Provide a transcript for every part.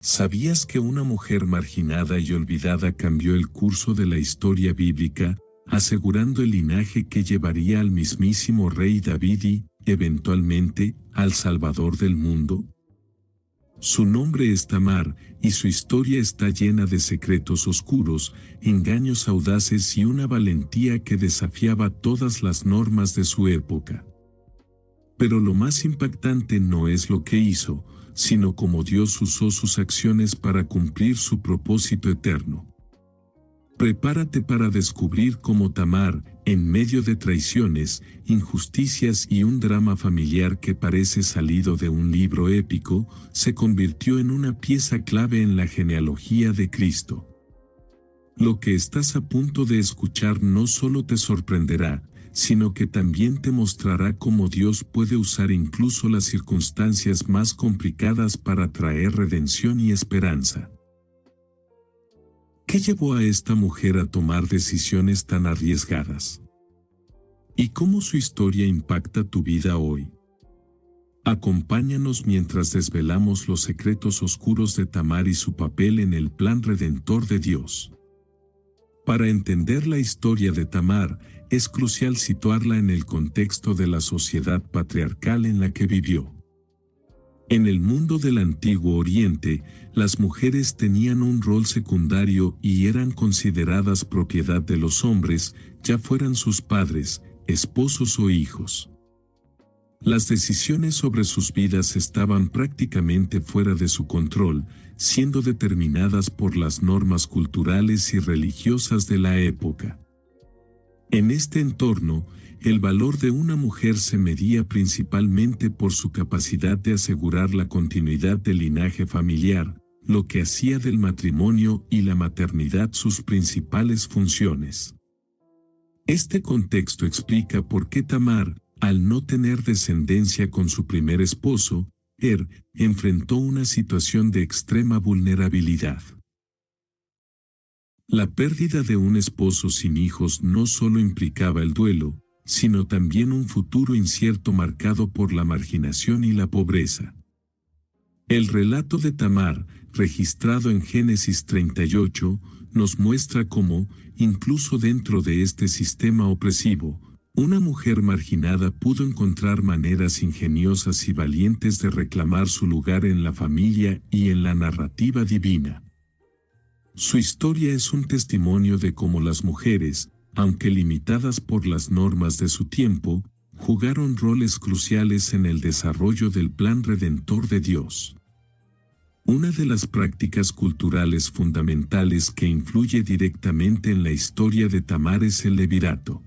¿Sabías que una mujer marginada y olvidada cambió el curso de la historia bíblica, asegurando el linaje que llevaría al mismísimo rey David y, eventualmente, al Salvador del mundo? Su nombre es Tamar, y su historia está llena de secretos oscuros, engaños audaces y una valentía que desafiaba todas las normas de su época. Pero lo más impactante no es lo que hizo, sino cómo Dios usó sus acciones para cumplir su propósito eterno. Prepárate para descubrir cómo Tamar, en medio de traiciones, injusticias y un drama familiar que parece salido de un libro épico, se convirtió en una pieza clave en la genealogía de Cristo. Lo que estás a punto de escuchar no solo te sorprenderá, sino que también te mostrará cómo Dios puede usar incluso las circunstancias más complicadas para traer redención y esperanza. ¿Qué llevó a esta mujer a tomar decisiones tan arriesgadas? ¿Y cómo su historia impacta tu vida hoy? Acompáñanos mientras desvelamos los secretos oscuros de Tamar y su papel en el plan redentor de Dios. Para entender la historia de Tamar, es crucial situarla en el contexto de la sociedad patriarcal en la que vivió. En el mundo del Antiguo Oriente, las mujeres tenían un rol secundario y eran consideradas propiedad de los hombres, ya fueran sus padres, esposos o hijos. Las decisiones sobre sus vidas estaban prácticamente fuera de su control, siendo determinadas por las normas culturales y religiosas de la época. En este entorno, el valor de una mujer se medía principalmente por su capacidad de asegurar la continuidad del linaje familiar, lo que hacía del matrimonio y la maternidad sus principales funciones. Este contexto explica por qué Tamar, al no tener descendencia con su primer esposo, enfrentó una situación de extrema vulnerabilidad. La pérdida de un esposo sin hijos no solo implicaba el duelo, sino también un futuro incierto marcado por la marginación y la pobreza. El relato de Tamar, registrado en Génesis 38, nos muestra cómo, incluso dentro de este sistema opresivo, una mujer marginada pudo encontrar maneras ingeniosas y valientes de reclamar su lugar en la familia y en la narrativa divina. Su historia es un testimonio de cómo las mujeres, aunque limitadas por las normas de su tiempo, jugaron roles cruciales en el desarrollo del plan redentor de Dios. Una de las prácticas culturales fundamentales que influye directamente en la historia de Tamar es el levirato.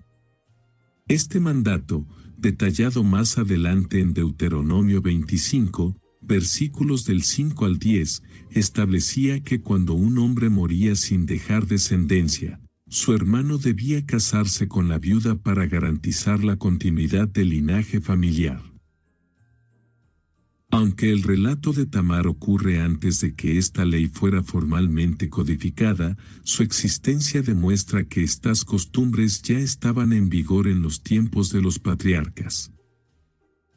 Este mandato, detallado más adelante en Deuteronomio 25, versículos del 5 al 10, establecía que cuando un hombre moría sin dejar descendencia, su hermano debía casarse con la viuda para garantizar la continuidad del linaje familiar. Aunque el relato de Tamar ocurre antes de que esta ley fuera formalmente codificada, su existencia demuestra que estas costumbres ya estaban en vigor en los tiempos de los patriarcas.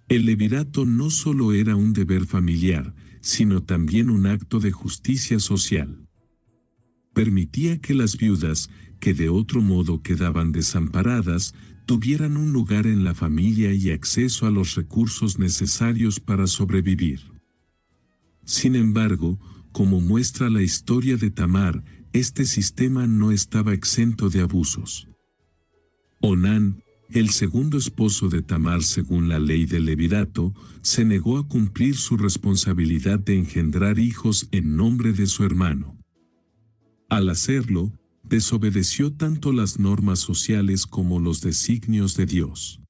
El levirato no solo era un deber familiar, sino también un acto de justicia social. Permitía que las viudas, que de otro modo quedaban desamparadas, tuvieran un lugar en la familia y acceso a los recursos necesarios para sobrevivir. Sin embargo, como muestra la historia de Tamar, este sistema no estaba exento de abusos. Onán, el segundo esposo de Tamar según la ley del levirato, se negó a cumplir su responsabilidad de engendrar hijos en nombre de su hermano. Al hacerlo, desobedeció tanto las normas sociales como los designios de Dios.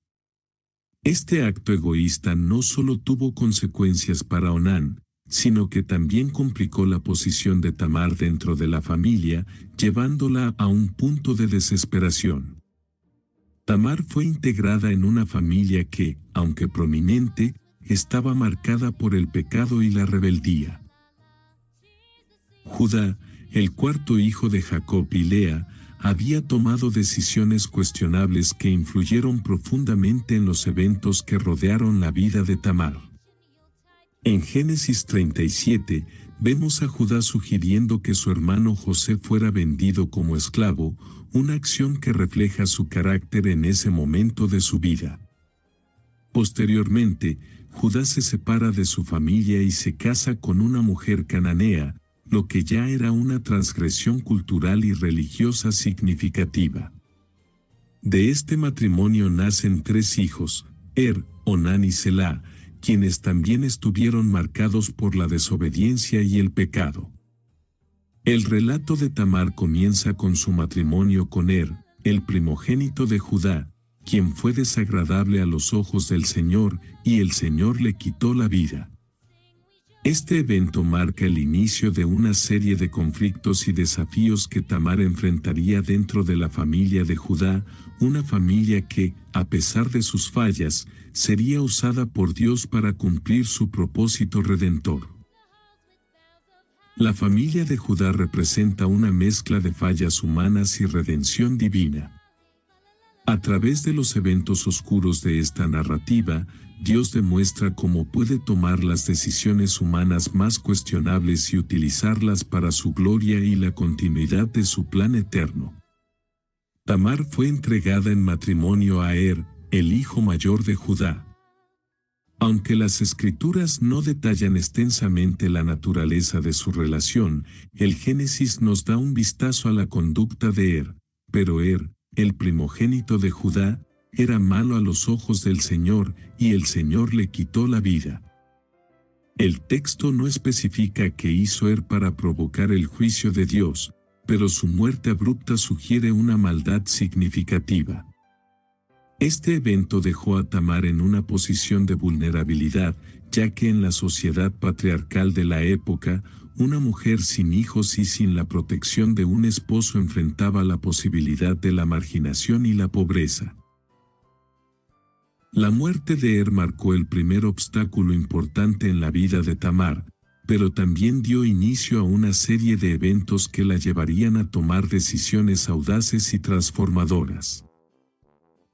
Este acto egoísta no solo tuvo consecuencias para Onán, sino que también complicó la posición de Tamar dentro de la familia, llevándola a un punto de desesperación. Tamar fue integrada en una familia que, aunque prominente, estaba marcada por el pecado y la rebeldía. Judá, el cuarto hijo de Jacob y Lea, había tomado decisiones cuestionables que influyeron profundamente en los eventos que rodearon la vida de Tamar. En Génesis 37, vemos a Judá sugiriendo que su hermano José fuera vendido como esclavo, una acción que refleja su carácter en ese momento de su vida. Posteriormente, Judá se separa de su familia y se casa con una mujer cananea, lo que ya era una transgresión cultural y religiosa significativa. De este matrimonio nacen 3 hijos, Onán y Selá, quienes también estuvieron marcados por la desobediencia y el pecado. El relato de Tamar comienza con su matrimonio con el primogénito de Judá, quien fue desagradable a los ojos del Señor, y el Señor le quitó la vida. Este evento marca el inicio de una serie de conflictos y desafíos que Tamar enfrentaría dentro de la familia de Judá, una familia que, a pesar de sus fallas, sería usada por Dios para cumplir su propósito redentor. La familia de Judá representa una mezcla de fallas humanas y redención divina. A través de los eventos oscuros de esta narrativa, Dios demuestra cómo puede tomar las decisiones humanas más cuestionables y utilizarlas para su gloria y la continuidad de su plan eterno. Tamar fue entregada en matrimonio a el hijo mayor de Judá. Aunque las Escrituras no detallan extensamente la naturaleza de su relación, el Génesis nos da un vistazo a la conducta de pero el primogénito de Judá, era malo a los ojos del Señor, y el Señor le quitó la vida. El texto no especifica qué hizo para provocar el juicio de Dios, pero su muerte abrupta sugiere una maldad significativa. Este evento dejó a Tamar en una posición de vulnerabilidad, ya que en la sociedad patriarcal de la época, una mujer sin hijos y sin la protección de un esposo enfrentaba la posibilidad de la marginación y la pobreza. La muerte de marcó el primer obstáculo importante en la vida de Tamar, pero también dio inicio a una serie de eventos que la llevarían a tomar decisiones audaces y transformadoras.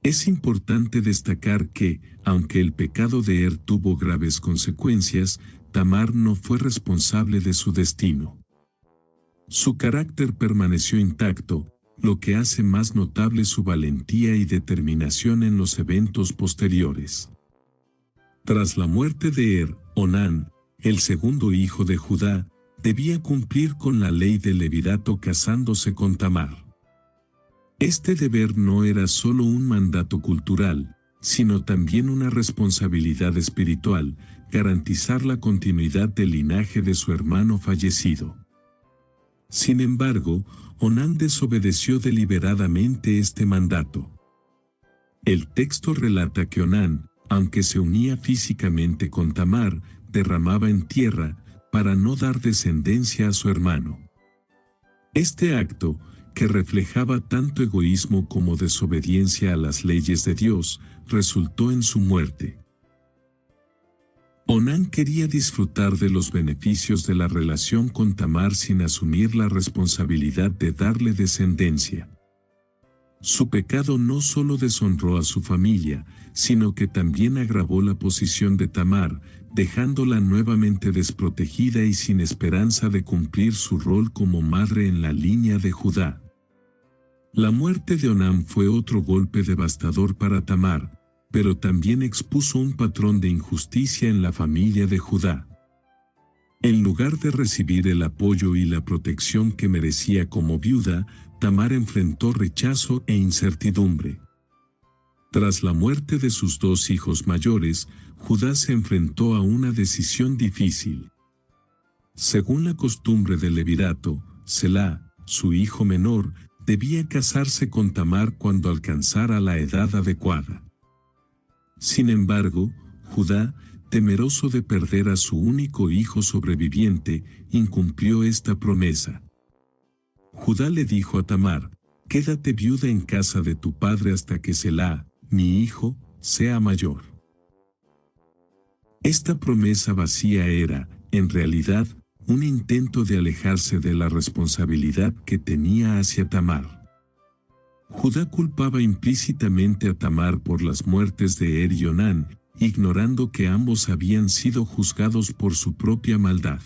Es importante destacar que, aunque el pecado de tuvo graves consecuencias, Tamar no fue responsable de su destino. Su carácter permaneció intacto, lo que hace más notable su valentía y determinación en los eventos posteriores. Tras la muerte de Onán, el segundo hijo de Judá, debía cumplir con la ley del levirato casándose con Tamar. Este deber no era solo un mandato cultural, sino también una responsabilidad espiritual, garantizar la continuidad del linaje de su hermano fallecido. Sin embargo, Onán desobedeció deliberadamente este mandato. El texto relata que Onán, aunque se unía físicamente con Tamar, derramaba en tierra, para no dar descendencia a su hermano. Este acto, que reflejaba tanto egoísmo como desobediencia a las leyes de Dios, resultó en su muerte. Onán quería disfrutar de los beneficios de la relación con Tamar sin asumir la responsabilidad de darle descendencia. Su pecado no solo deshonró a su familia, sino que también agravó la posición de Tamar, dejándola nuevamente desprotegida y sin esperanza de cumplir su rol como madre en la línea de Judá. La muerte de Onán fue otro golpe devastador para Tamar, pero también expuso un patrón de injusticia en la familia de Judá. En lugar de recibir el apoyo y la protección que merecía como viuda, Tamar enfrentó rechazo e incertidumbre. Tras la muerte de sus 2 hijos mayores, Judá se enfrentó a una decisión difícil. Según la costumbre del levirato, Selá, su hijo menor, debía casarse con Tamar cuando alcanzara la edad adecuada. Sin embargo, Judá, temeroso de perder a su único hijo sobreviviente, incumplió esta promesa. Judá le dijo a Tamar: «Quédate viuda en casa de tu padre hasta que Selá, mi hijo, sea mayor». Esta promesa vacía era, en realidad, un intento de alejarse de la responsabilidad que tenía hacia Tamar. Judá culpaba implícitamente a Tamar por las muertes de y Onán, ignorando que ambos habían sido juzgados por su propia maldad.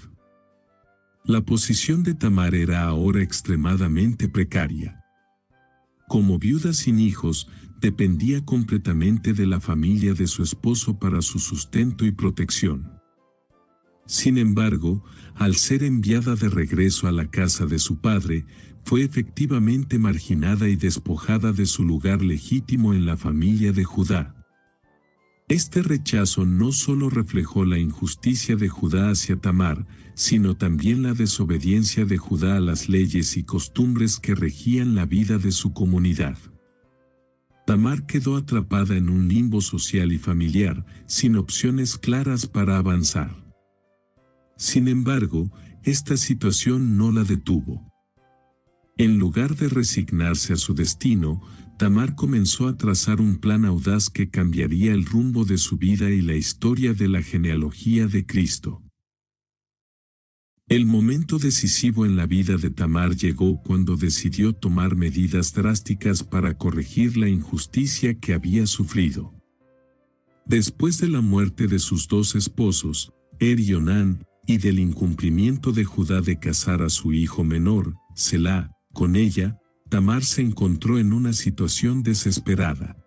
La posición de Tamar era ahora extremadamente precaria. Como viuda sin hijos, dependía completamente de la familia de su esposo para su sustento y protección. Sin embargo, al ser enviada de regreso a la casa de su padre, fue efectivamente marginada y despojada de su lugar legítimo en la familia de Judá. Este rechazo no solo reflejó la injusticia de Judá hacia Tamar, sino también la desobediencia de Judá a las leyes y costumbres que regían la vida de su comunidad. Tamar quedó atrapada en un limbo social y familiar, sin opciones claras para avanzar. Sin embargo, esta situación no la detuvo. En lugar de resignarse a su destino, Tamar comenzó a trazar un plan audaz que cambiaría el rumbo de su vida y la historia de la genealogía de Cristo. El momento decisivo en la vida de Tamar llegó cuando decidió tomar medidas drásticas para corregir la injusticia que había sufrido. Después de la muerte de sus dos esposos, y Onán, y del incumplimiento de Judá de casar a su hijo menor, Selá, con ella, Tamar se encontró en una situación desesperada.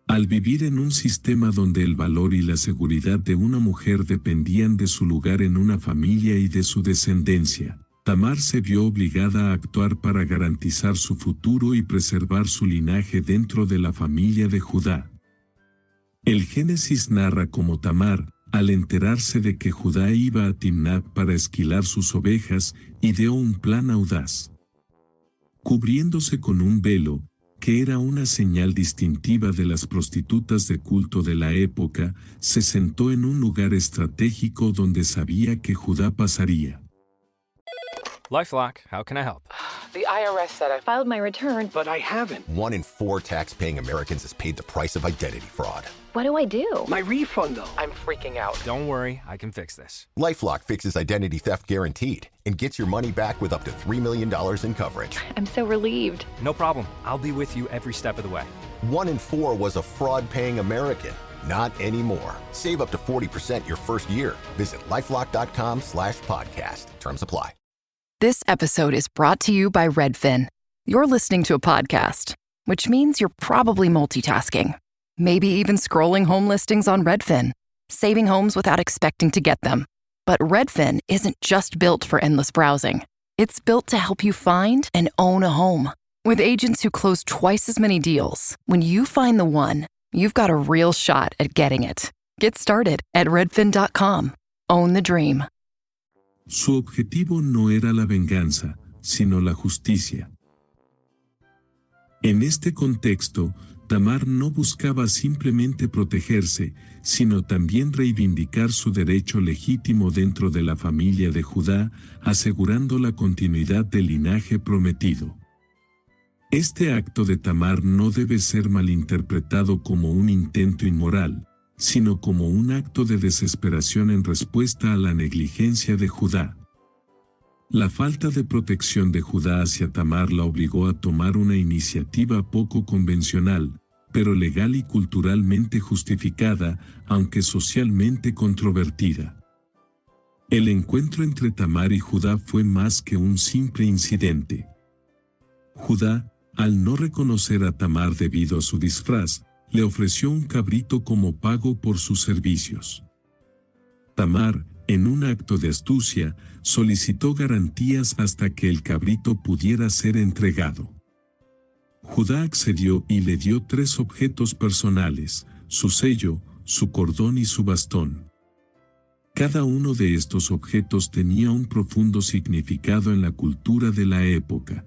Al vivir en un sistema donde el valor y la seguridad de una mujer dependían de su lugar en una familia y de su descendencia, Tamar se vio obligada a actuar para garantizar su futuro y preservar su linaje dentro de la familia de Judá. El Génesis narra cómo Tamar, al enterarse de que Judá iba a Timnat para esquilar sus ovejas, ideó un plan audaz. Cubriéndose con un velo, que era una señal distintiva de las prostitutas de culto de la época, se sentó en un lugar estratégico donde sabía que Judá pasaría. LifeLock, how can I help? The IRS said I filed my return, But I haven't. 1 in 4 tax-paying Americans has paid the price of identity fraud. what do I do? My refund, though. I'm freaking out. Don't worry, I can fix this. LifeLock fixes identity theft guaranteed and gets your money back with up to $3 million in coverage. I'm so relieved. No problem. I'll be with you every step of the way. 1 in 4 was a fraud-paying American. Not anymore. Save up to 40% your first year. Visit LifeLock.com/podcast. Terms apply. This episode is brought to you by Redfin. You're listening to a podcast, which means you're probably multitasking. Maybe even scrolling home listings on Redfin, saving homes without expecting to get them. But Redfin isn't just built for endless browsing. It's built to help you find and own a home. With agents who close twice as many deals, when you find the one, you've got a real shot at getting it. Get started at redfin.com. Own the dream. Su objetivo no era la venganza, sino la justicia. En este contexto, Tamar no buscaba simplemente protegerse, sino también reivindicar su derecho legítimo dentro de la familia de Judá, asegurando la continuidad del linaje prometido. Este acto de Tamar no debe ser malinterpretado como un intento inmoral, sino como un acto de desesperación en respuesta a la negligencia de Judá. La falta de protección de Judá hacia Tamar la obligó a tomar una iniciativa poco convencional, pero legal y culturalmente justificada, aunque socialmente controvertida. El encuentro entre Tamar y Judá fue más que un simple incidente. Judá, al no reconocer a Tamar debido a su disfraz, le ofreció un cabrito como pago por sus servicios. Tamar, en un acto de astucia, solicitó garantías hasta que el cabrito pudiera ser entregado. Judá accedió y le dio 3 objetos personales: su sello, su cordón y su bastón. Cada uno de estos objetos tenía un profundo significado en la cultura de la época.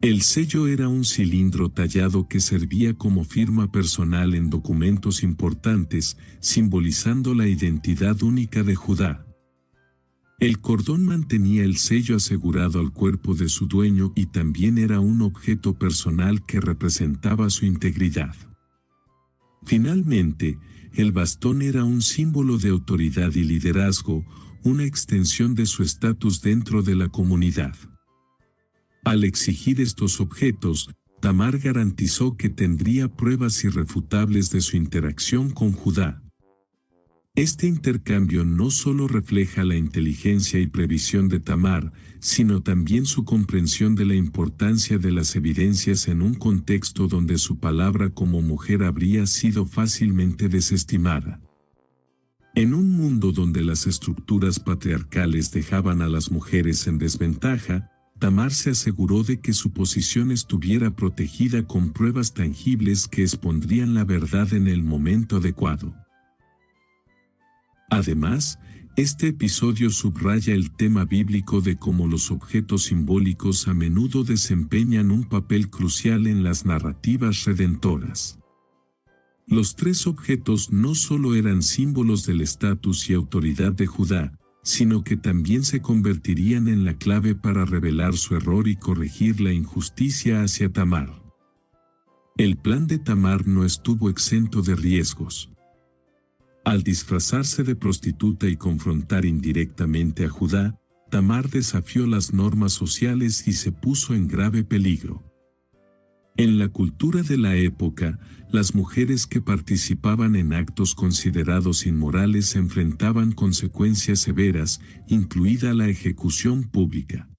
El sello era un cilindro tallado que servía como firma personal en documentos importantes, simbolizando la identidad única de Judá. El cordón mantenía el sello asegurado al cuerpo de su dueño y también era un objeto personal que representaba su integridad. Finalmente, el bastón era un símbolo de autoridad y liderazgo, una extensión de su estatus dentro de la comunidad. Al exigir estos objetos, Tamar garantizó que tendría pruebas irrefutables de su interacción con Judá. Este intercambio no solo refleja la inteligencia y previsión de Tamar, sino también su comprensión de la importancia de las evidencias en un contexto donde su palabra como mujer habría sido fácilmente desestimada. En un mundo donde las estructuras patriarcales dejaban a las mujeres en desventaja, Tamar se aseguró de que su posición estuviera protegida con pruebas tangibles que expondrían la verdad en el momento adecuado. Además, este episodio subraya el tema bíblico de cómo los objetos simbólicos a menudo desempeñan un papel crucial en las narrativas redentoras. Los 3 objetos no solo eran símbolos del estatus y autoridad de Judá, sino que también se convertirían en la clave para revelar su error y corregir la injusticia hacia Tamar. El plan de Tamar no estuvo exento de riesgos. Al disfrazarse de prostituta y confrontar indirectamente a Judá, Tamar desafió las normas sociales y se puso en grave peligro. En la cultura de la época, las mujeres que participaban en actos considerados inmorales enfrentaban consecuencias severas, incluida la ejecución pública.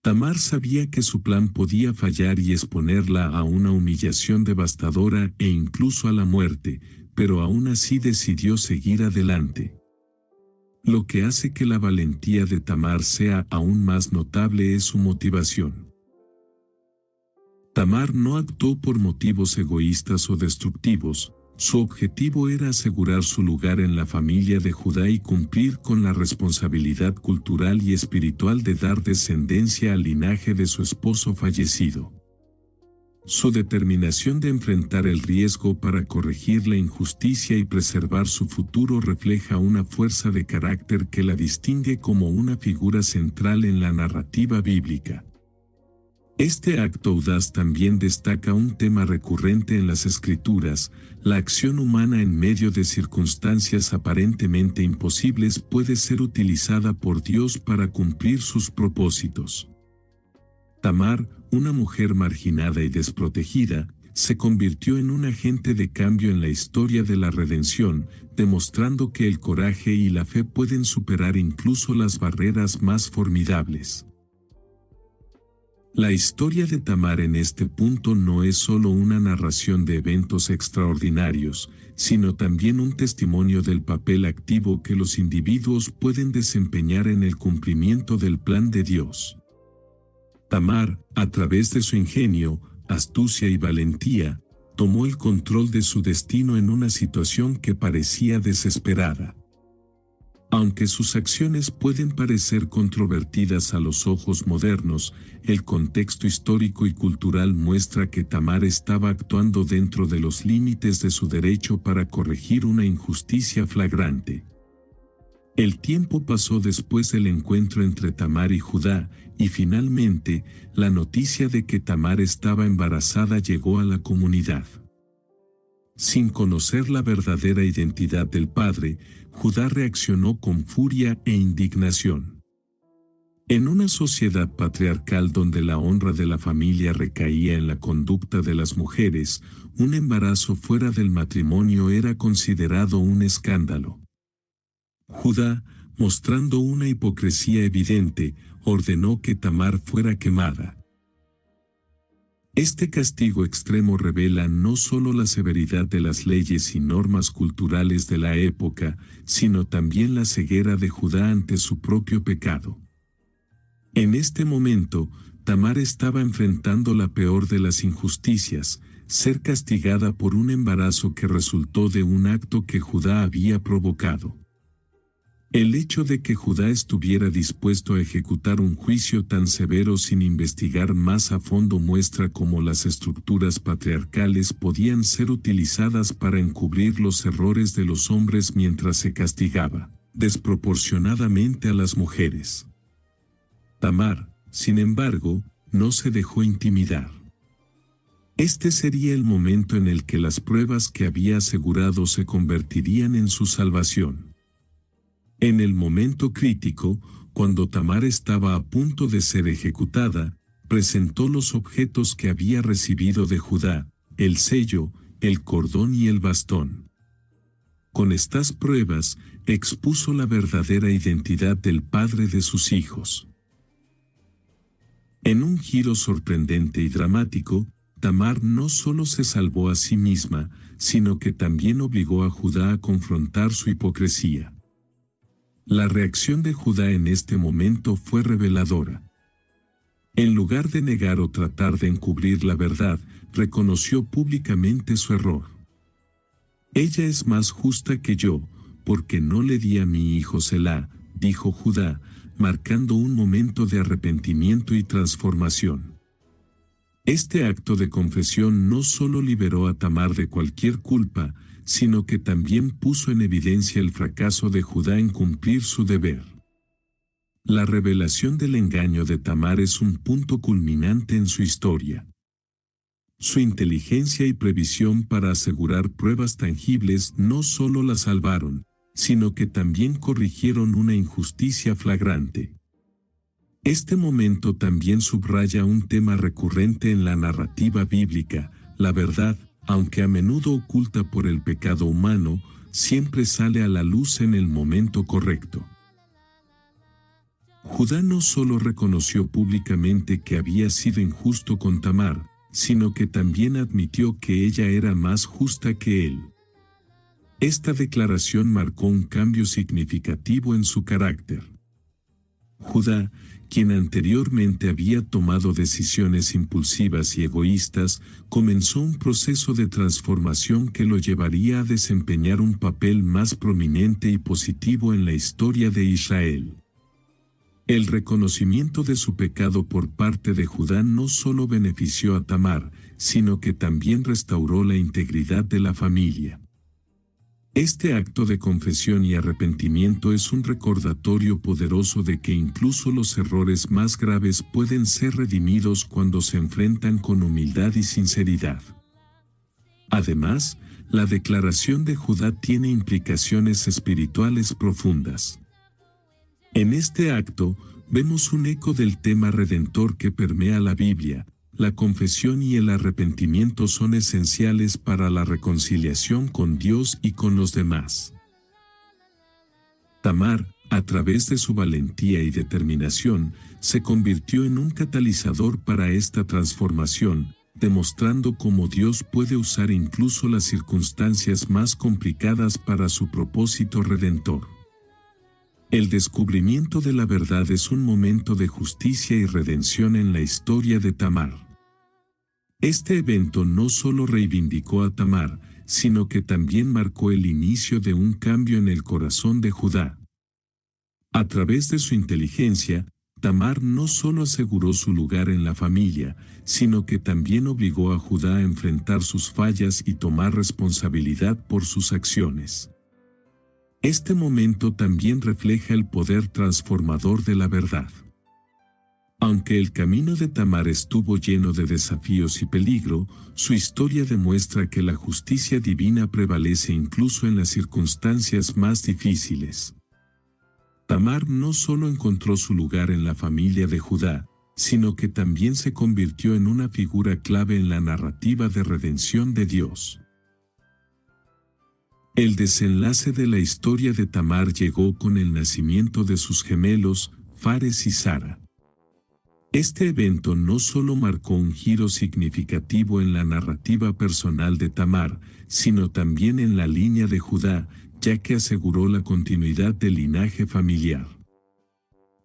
Tamar sabía que su plan podía fallar y exponerla a una humillación devastadora e incluso a la muerte, pero aún así decidió seguir adelante. Lo que hace que la valentía de Tamar sea aún más notable es su motivación. Tamar no actuó por motivos egoístas o destructivos, su objetivo era asegurar su lugar en la familia de Judá y cumplir con la responsabilidad cultural y espiritual de dar descendencia al linaje de su esposo fallecido. Su determinación de enfrentar el riesgo para corregir la injusticia y preservar su futuro refleja una fuerza de carácter que la distingue como una figura central en la narrativa bíblica. Este acto audaz también destaca un tema recurrente en las Escrituras: la acción humana en medio de circunstancias aparentemente imposibles puede ser utilizada por Dios para cumplir sus propósitos. Tamar, una mujer marginada y desprotegida, se convirtió en un agente de cambio en la historia de la redención, demostrando que el coraje y la fe pueden superar incluso las barreras más formidables. La historia de Tamar en este punto no es solo una narración de eventos extraordinarios, sino también un testimonio del papel activo que los individuos pueden desempeñar en el cumplimiento del plan de Dios. Tamar, a través de su ingenio, astucia y valentía, tomó el control de su destino en una situación que parecía desesperada. Aunque sus acciones pueden parecer controvertidas a los ojos modernos, el contexto histórico y cultural muestra que Tamar estaba actuando dentro de los límites de su derecho para corregir una injusticia flagrante. El tiempo pasó después del encuentro entre Tamar y Judá, y finalmente, la noticia de que Tamar estaba embarazada llegó a la comunidad. Sin conocer la verdadera identidad del padre, Judá reaccionó con furia e indignación. En una sociedad patriarcal donde la honra de la familia recaía en la conducta de las mujeres, un embarazo fuera del matrimonio era considerado un escándalo. Judá, mostrando una hipocresía evidente, ordenó que Tamar fuera quemada. Este castigo extremo revela no solo la severidad de las leyes y normas culturales de la época, sino también la ceguera de Judá ante su propio pecado. En este momento, Tamar estaba enfrentando la peor de las injusticias: ser castigada por un embarazo que resultó de un acto que Judá había provocado. El hecho de que Judá estuviera dispuesto a ejecutar un juicio tan severo sin investigar más a fondo muestra cómo las estructuras patriarcales podían ser utilizadas para encubrir los errores de los hombres mientras se castigaba desproporcionadamente a las mujeres. Tamar, sin embargo, no se dejó intimidar. Este sería el momento en el que las pruebas que había asegurado se convertirían en su salvación. En el momento crítico, cuando Tamar estaba a punto de ser ejecutada, presentó los objetos que había recibido de Judá: el sello, el cordón y el bastón. con estas pruebas, expuso la verdadera identidad del padre de sus hijos. En un giro sorprendente y dramático, Tamar no solo se salvó a sí misma, sino que también obligó a Judá a confrontar su hipocresía. La reacción de Judá en este momento fue reveladora. En lugar de negar o tratar de encubrir la verdad, reconoció públicamente su error. Ella es más justa que yo, porque no le di a mi hijo Selá, dijo Judá, marcando un momento de arrepentimiento y transformación. Este acto de confesión no solo liberó a Tamar de cualquier culpa, sino que también puso en evidencia el fracaso de Judá en cumplir su deber. La revelación del engaño de Tamar es un punto culminante en su historia. Su inteligencia y previsión para asegurar pruebas tangibles no solo la salvaron, sino que también corrigieron una injusticia flagrante. Este momento también subraya un tema recurrente en la narrativa bíblica: la verdad, aunque a menudo oculta por el pecado humano, siempre sale a la luz en el momento correcto. Judá no solo reconoció públicamente que había sido injusto con Tamar, sino que también admitió que ella era más justa que él. Esta declaración marcó un cambio significativo en su carácter. Judá, quien anteriormente había tomado decisiones impulsivas y egoístas, comenzó un proceso de transformación que lo llevaría a desempeñar un papel más prominente y positivo en la historia de Israel. El reconocimiento de su pecado por parte de Judá no solo benefició a Tamar, sino que también restauró la integridad de la familia. Este acto de confesión y arrepentimiento es un recordatorio poderoso de que incluso los errores más graves pueden ser redimidos cuando se enfrentan con humildad y sinceridad. Además, la declaración de Judá tiene implicaciones espirituales profundas. En este acto, vemos un eco del tema redentor que permea la Biblia. La confesión y el arrepentimiento son esenciales para la reconciliación con Dios y con los demás. Tamar, a través de su valentía y determinación, se convirtió en un catalizador para esta transformación, demostrando cómo Dios puede usar incluso las circunstancias más complicadas para su propósito redentor. El descubrimiento de la verdad es un momento de justicia y redención en la historia de Tamar. Este evento no solo reivindicó a Tamar, sino que también marcó el inicio de un cambio en el corazón de Judá. A través de su inteligencia, Tamar no solo aseguró su lugar en la familia, sino que también obligó a Judá a enfrentar sus fallas y tomar responsabilidad por sus acciones. Este momento también refleja el poder transformador de la verdad. Aunque el camino de Tamar estuvo lleno de desafíos y peligro, su historia demuestra que la justicia divina prevalece incluso en las circunstancias más difíciles. Tamar no solo encontró su lugar en la familia de Judá, sino que también se convirtió en una figura clave en la narrativa de redención de Dios. El desenlace de la historia de Tamar llegó con el nacimiento de sus gemelos, Fares y Zara. Este evento no solo marcó un giro significativo en la narrativa personal de Tamar, sino también en la línea de Judá, ya que aseguró la continuidad del linaje familiar.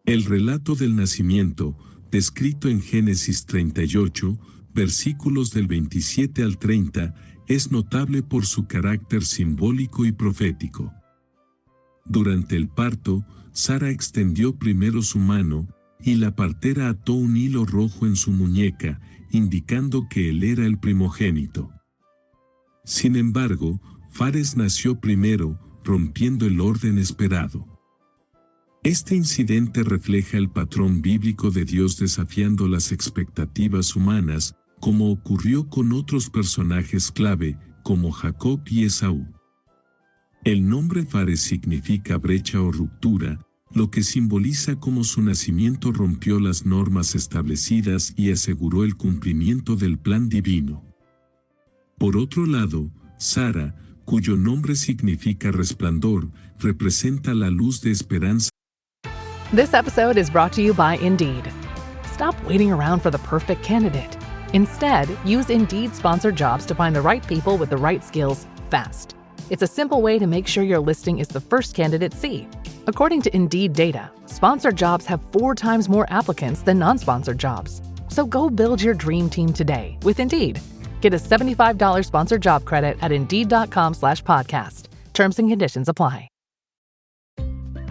El relato del nacimiento, descrito en Génesis 38, versículos del 27 al 30, es notable por su carácter simbólico y profético. Durante el parto, Sara extendió primero su mano, y la partera ató un hilo rojo en su muñeca, indicando que él era el primogénito. Sin embargo, Fares nació primero, rompiendo el orden esperado. Este incidente refleja el patrón bíblico de Dios desafiando las expectativas humanas, como ocurrió con otros personajes clave, como Jacob y Esaú. El nombre Fares significa brecha o ruptura, lo que simboliza cómo su nacimiento rompió las normas establecidas y aseguró el cumplimiento del plan divino. Por otro lado, Sara, cuyo nombre significa resplandor, representa la luz de esperanza. This episode is brought to you by Indeed. Stop waiting around for the perfect candidate. Instead, use Indeed sponsored jobs to find the right people with the right skills fast. It's a simple way to make sure your listing is the first candidates see. According to Indeed data, sponsored jobs have 4 times more applicants than non-sponsored jobs. So go build your dream team today with Indeed. Get a $75 sponsored job credit at Indeed.com/podcast. Terms and conditions apply.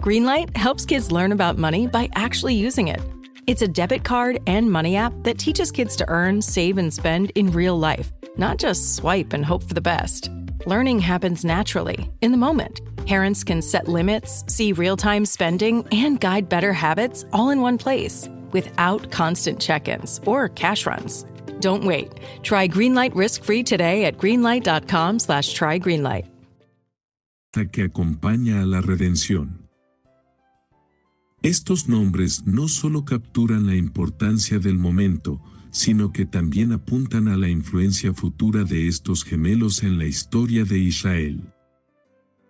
Greenlight helps kids learn about money by actually using it. It's a debit card and money app that teaches kids to earn, save, and spend in real life, not just swipe and hope for the best. Learning happens naturally, in the moment. Parents can set limits, see real-time spending, and guide better habits all in one place, without constant check-ins or cash runs. Don't wait. Try Greenlight risk-free today at greenlight.com/trygreenlight. Que acompaña a la redención. Estos nombres no solo capturan la importancia del momento, sino que también apuntan a la influencia futura de estos gemelos en la historia de Israel.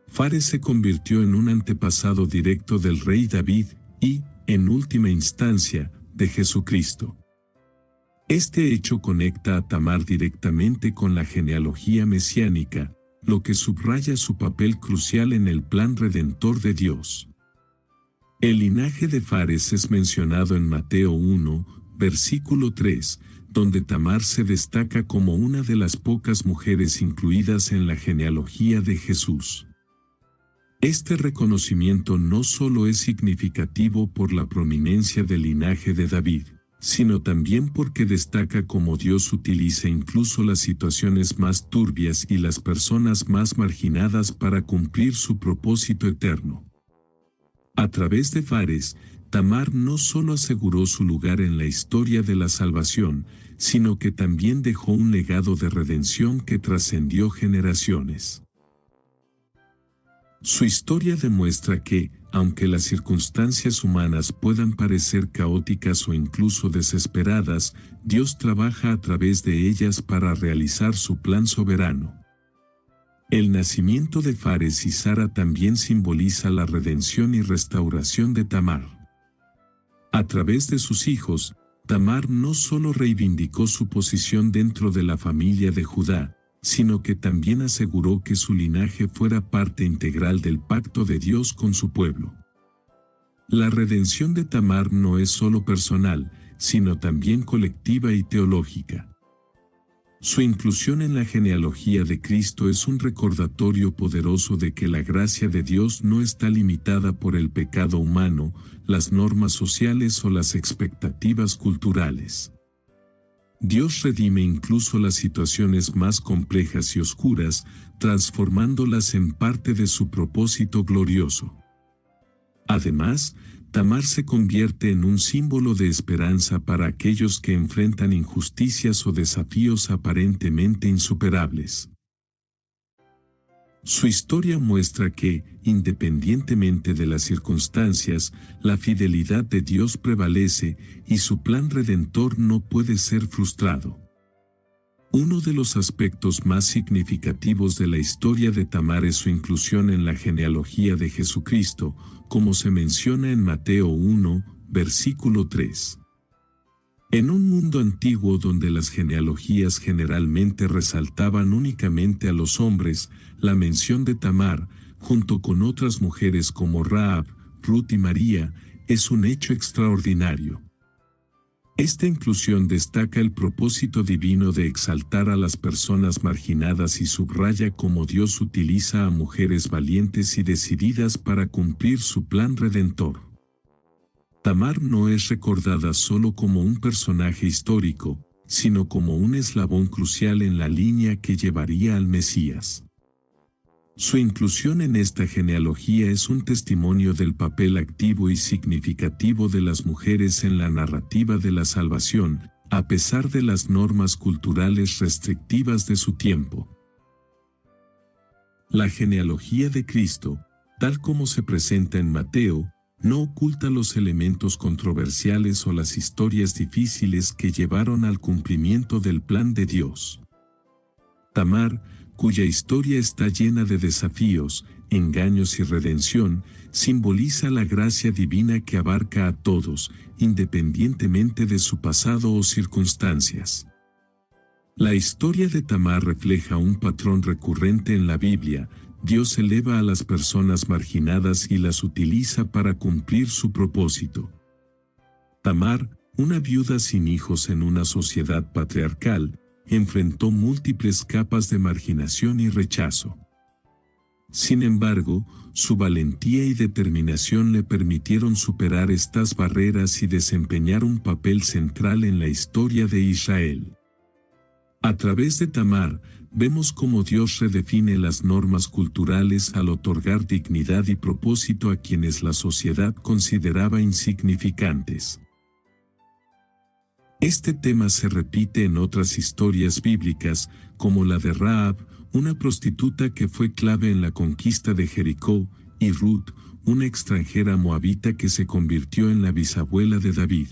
Fares se convirtió en un antepasado directo del rey David y, en última instancia, de Jesucristo. Este hecho conecta a Tamar directamente con la genealogía mesiánica, lo que subraya su papel crucial en el plan redentor de Dios. El linaje de Fares es mencionado en Mateo 1, versículo 3, donde Tamar se destaca como una de las pocas mujeres incluidas en la genealogía de Jesús. Este reconocimiento no solo es significativo por la prominencia del linaje de David, sino también porque destaca cómo Dios utiliza incluso las situaciones más turbias y las personas más marginadas para cumplir su propósito eterno. A través de Fares, Tamar no solo aseguró su lugar en la historia de la salvación, sino que también dejó un legado de redención que trascendió generaciones. Su historia demuestra que, aunque las circunstancias humanas puedan parecer caóticas o incluso desesperadas, Dios trabaja a través de ellas para realizar su plan soberano. El nacimiento de Fares y Sara también simboliza la redención y restauración de Tamar. A través de sus hijos, Tamar no solo reivindicó su posición dentro de la familia de Judá, sino que también aseguró que su linaje fuera parte integral del pacto de Dios con su pueblo. La redención de Tamar no es solo personal, sino también colectiva y teológica. Su inclusión en la genealogía de Cristo es un recordatorio poderoso de que la gracia de Dios no está limitada por el pecado humano, las normas sociales o las expectativas culturales. Dios redime incluso las situaciones más complejas y oscuras, transformándolas en parte de su propósito glorioso. Además, Tamar se convierte en un símbolo de esperanza para aquellos que enfrentan injusticias o desafíos aparentemente insuperables. Su historia muestra que, independientemente de las circunstancias, la fidelidad de Dios prevalece y su plan redentor no puede ser frustrado. Uno de los aspectos más significativos de la historia de Tamar es su inclusión en la genealogía de Jesucristo, como se menciona en Mateo 1, versículo 3. En un mundo antiguo donde las genealogías generalmente resaltaban únicamente a los hombres, la mención de Tamar, junto con otras mujeres como Rahab, Ruth y María, es un hecho extraordinario. Esta inclusión destaca el propósito divino de exaltar a las personas marginadas y subraya cómo Dios utiliza a mujeres valientes y decididas para cumplir su plan redentor. Tamar no es recordada solo como un personaje histórico, sino como un eslabón crucial en la línea que llevaría al Mesías. Su inclusión en esta genealogía es un testimonio del papel activo y significativo de las mujeres en la narrativa de la salvación, a pesar de las normas culturales restrictivas de su tiempo. La genealogía de Cristo, tal como se presenta en Mateo, no oculta los elementos controversiales o las historias difíciles que llevaron al cumplimiento del plan de Dios. Tamar, cuya historia está llena de desafíos, engaños y redención, simboliza la gracia divina que abarca a todos, independientemente de su pasado o circunstancias. La historia de Tamar refleja un patrón recurrente en la Biblia. Dios eleva a las personas marginadas y las utiliza para cumplir su propósito. Tamar, una viuda sin hijos en una sociedad patriarcal, enfrentó múltiples capas de marginación y rechazo. Sin embargo, su valentía y determinación le permitieron superar estas barreras y desempeñar un papel central en la historia de Israel. A través de Tamar, vemos cómo Dios redefine las normas culturales al otorgar dignidad y propósito a quienes la sociedad consideraba insignificantes. Este tema se repite en otras historias bíblicas, como la de Rahab, una prostituta que fue clave en la conquista de Jericó, y Ruth, una extranjera moabita que se convirtió en la bisabuela de David.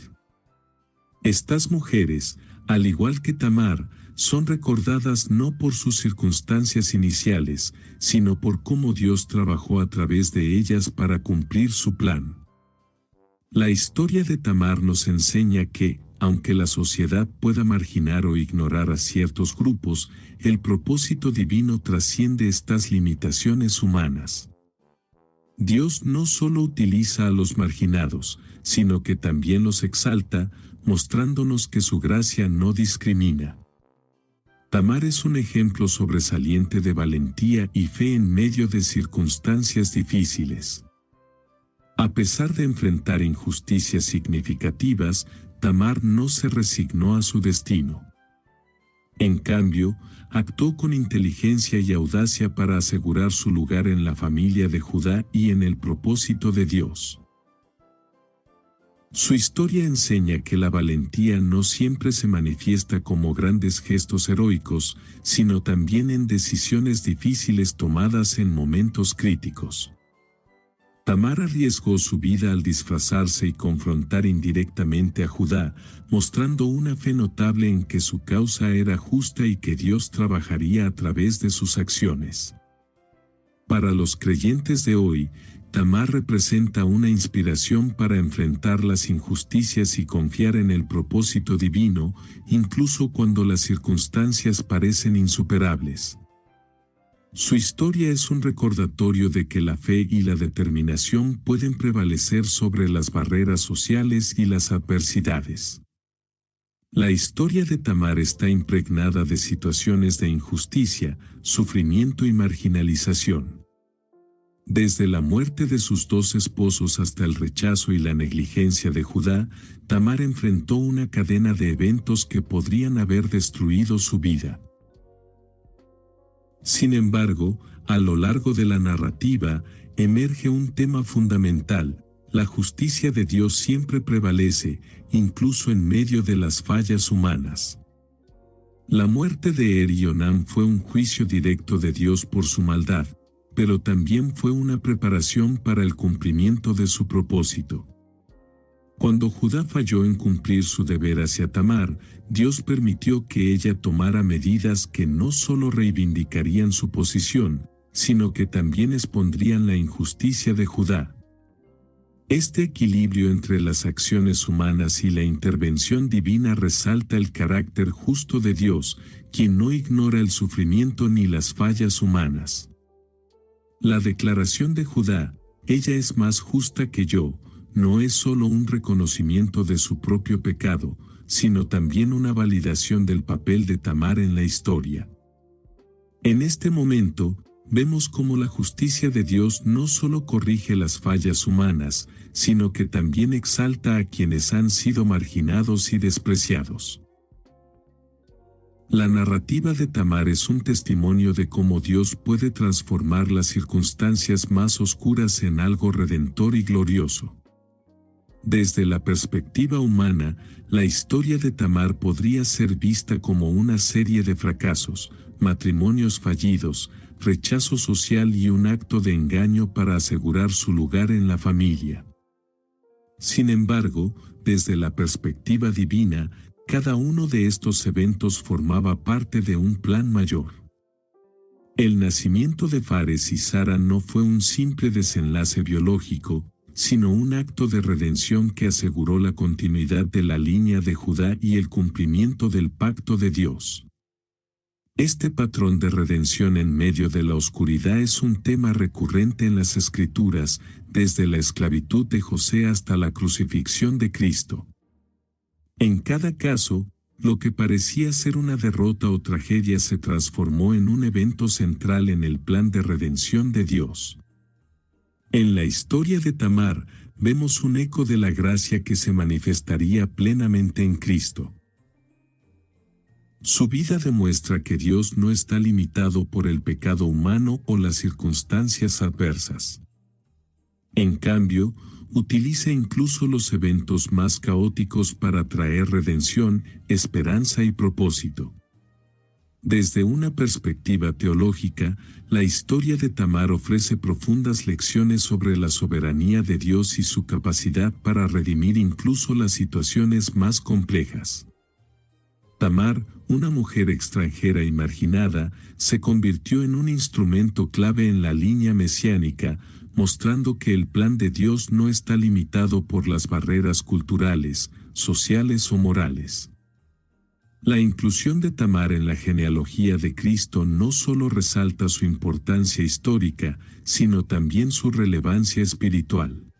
Estas mujeres, al igual que Tamar, son recordadas no por sus circunstancias iniciales, sino por cómo Dios trabajó a través de ellas para cumplir su plan. La historia de Tamar nos enseña que, aunque la sociedad pueda marginar o ignorar a ciertos grupos, el propósito divino trasciende estas limitaciones humanas. Dios no solo utiliza a los marginados, sino que también los exalta, mostrándonos que su gracia no discrimina. Tamar es un ejemplo sobresaliente de valentía y fe en medio de circunstancias difíciles. A pesar de enfrentar injusticias significativas, Tamar no se resignó a su destino. En cambio, actuó con inteligencia y audacia para asegurar su lugar en la familia de Judá y en el propósito de Dios. Su historia enseña que la valentía no siempre se manifiesta como grandes gestos heroicos, sino también en decisiones difíciles tomadas en momentos críticos. Tamar arriesgó su vida al disfrazarse y confrontar indirectamente a Judá, mostrando una fe notable en que su causa era justa y que Dios trabajaría a través de sus acciones. Para los creyentes de hoy, Tamar representa una inspiración para enfrentar las injusticias y confiar en el propósito divino, incluso cuando las circunstancias parecen insuperables. Su historia es un recordatorio de que la fe y la determinación pueden prevalecer sobre las barreras sociales y las adversidades. La historia de Tamar está impregnada de situaciones de injusticia, sufrimiento y marginalización. Desde la muerte de sus 2 esposos hasta el rechazo y la negligencia de Judá, Tamar enfrentó una cadena de eventos que podrían haber destruido su vida. Sin embargo, a lo largo de la narrativa, emerge un tema fundamental: la justicia de Dios siempre prevalece, incluso en medio de las fallas humanas. La muerte de Er y Onam fue un juicio directo de Dios por su maldad, pero también fue una preparación para el cumplimiento de su propósito. Cuando Judá falló en cumplir su deber hacia Tamar, Dios permitió que ella tomara medidas que no solo reivindicarían su posición, sino que también expondrían la injusticia de Judá. Este equilibrio entre las acciones humanas y la intervención divina resalta el carácter justo de Dios, quien no ignora el sufrimiento ni las fallas humanas. La declaración de Judá, ella es más justa que yo, no es solo un reconocimiento de su propio pecado, sino también una validación del papel de Tamar en la historia. En este momento, vemos cómo la justicia de Dios no solo corrige las fallas humanas, sino que también exalta a quienes han sido marginados y despreciados. La narrativa de Tamar es un testimonio de cómo Dios puede transformar las circunstancias más oscuras en algo redentor y glorioso. Desde la perspectiva humana, la historia de Tamar podría ser vista como una serie de fracasos, matrimonios fallidos, rechazo social y un acto de engaño para asegurar su lugar en la familia. Sin embargo, desde la perspectiva divina, cada uno de estos eventos formaba parte de un plan mayor. El nacimiento de Fares y Zara no fue un simple desenlace biológico, sino un acto de redención que aseguró la continuidad de la línea de Judá y el cumplimiento del pacto de Dios. Este patrón de redención en medio de la oscuridad es un tema recurrente en las Escrituras, desde la esclavitud de José hasta la crucifixión de Cristo. En cada caso, lo que parecía ser una derrota o tragedia se transformó en un evento central en el plan de redención de Dios. En la historia de Tamar, vemos un eco de la gracia que se manifestaría plenamente en Cristo. Su vida demuestra que Dios no está limitado por el pecado humano o las circunstancias adversas. En cambio, utiliza incluso los eventos más caóticos para traer redención, esperanza y propósito. Desde una perspectiva teológica, la historia de Tamar ofrece profundas lecciones sobre la soberanía de Dios y su capacidad para redimir incluso las situaciones más complejas. Tamar, una mujer extranjera y marginada, se convirtió en un instrumento clave en la línea mesiánica, mostrando que el plan de Dios no está limitado por las barreras culturales, sociales o morales. La inclusión de Tamar en la genealogía de Cristo no solo resalta su importancia histórica, sino también su relevancia espiritual.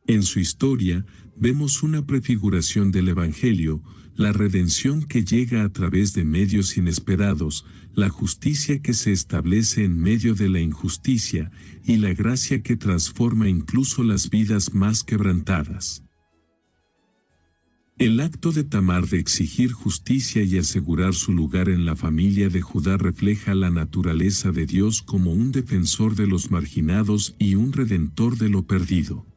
En su historia, vemos una prefiguración del Evangelio, la redención que llega a través de medios inesperados, la justicia que se establece en medio de la injusticia, y la gracia que transforma incluso las vidas más quebrantadas. El acto de Tamar de exigir justicia y asegurar su lugar en la familia de Judá refleja la naturaleza de Dios como un defensor de los marginados y un redentor de lo perdido.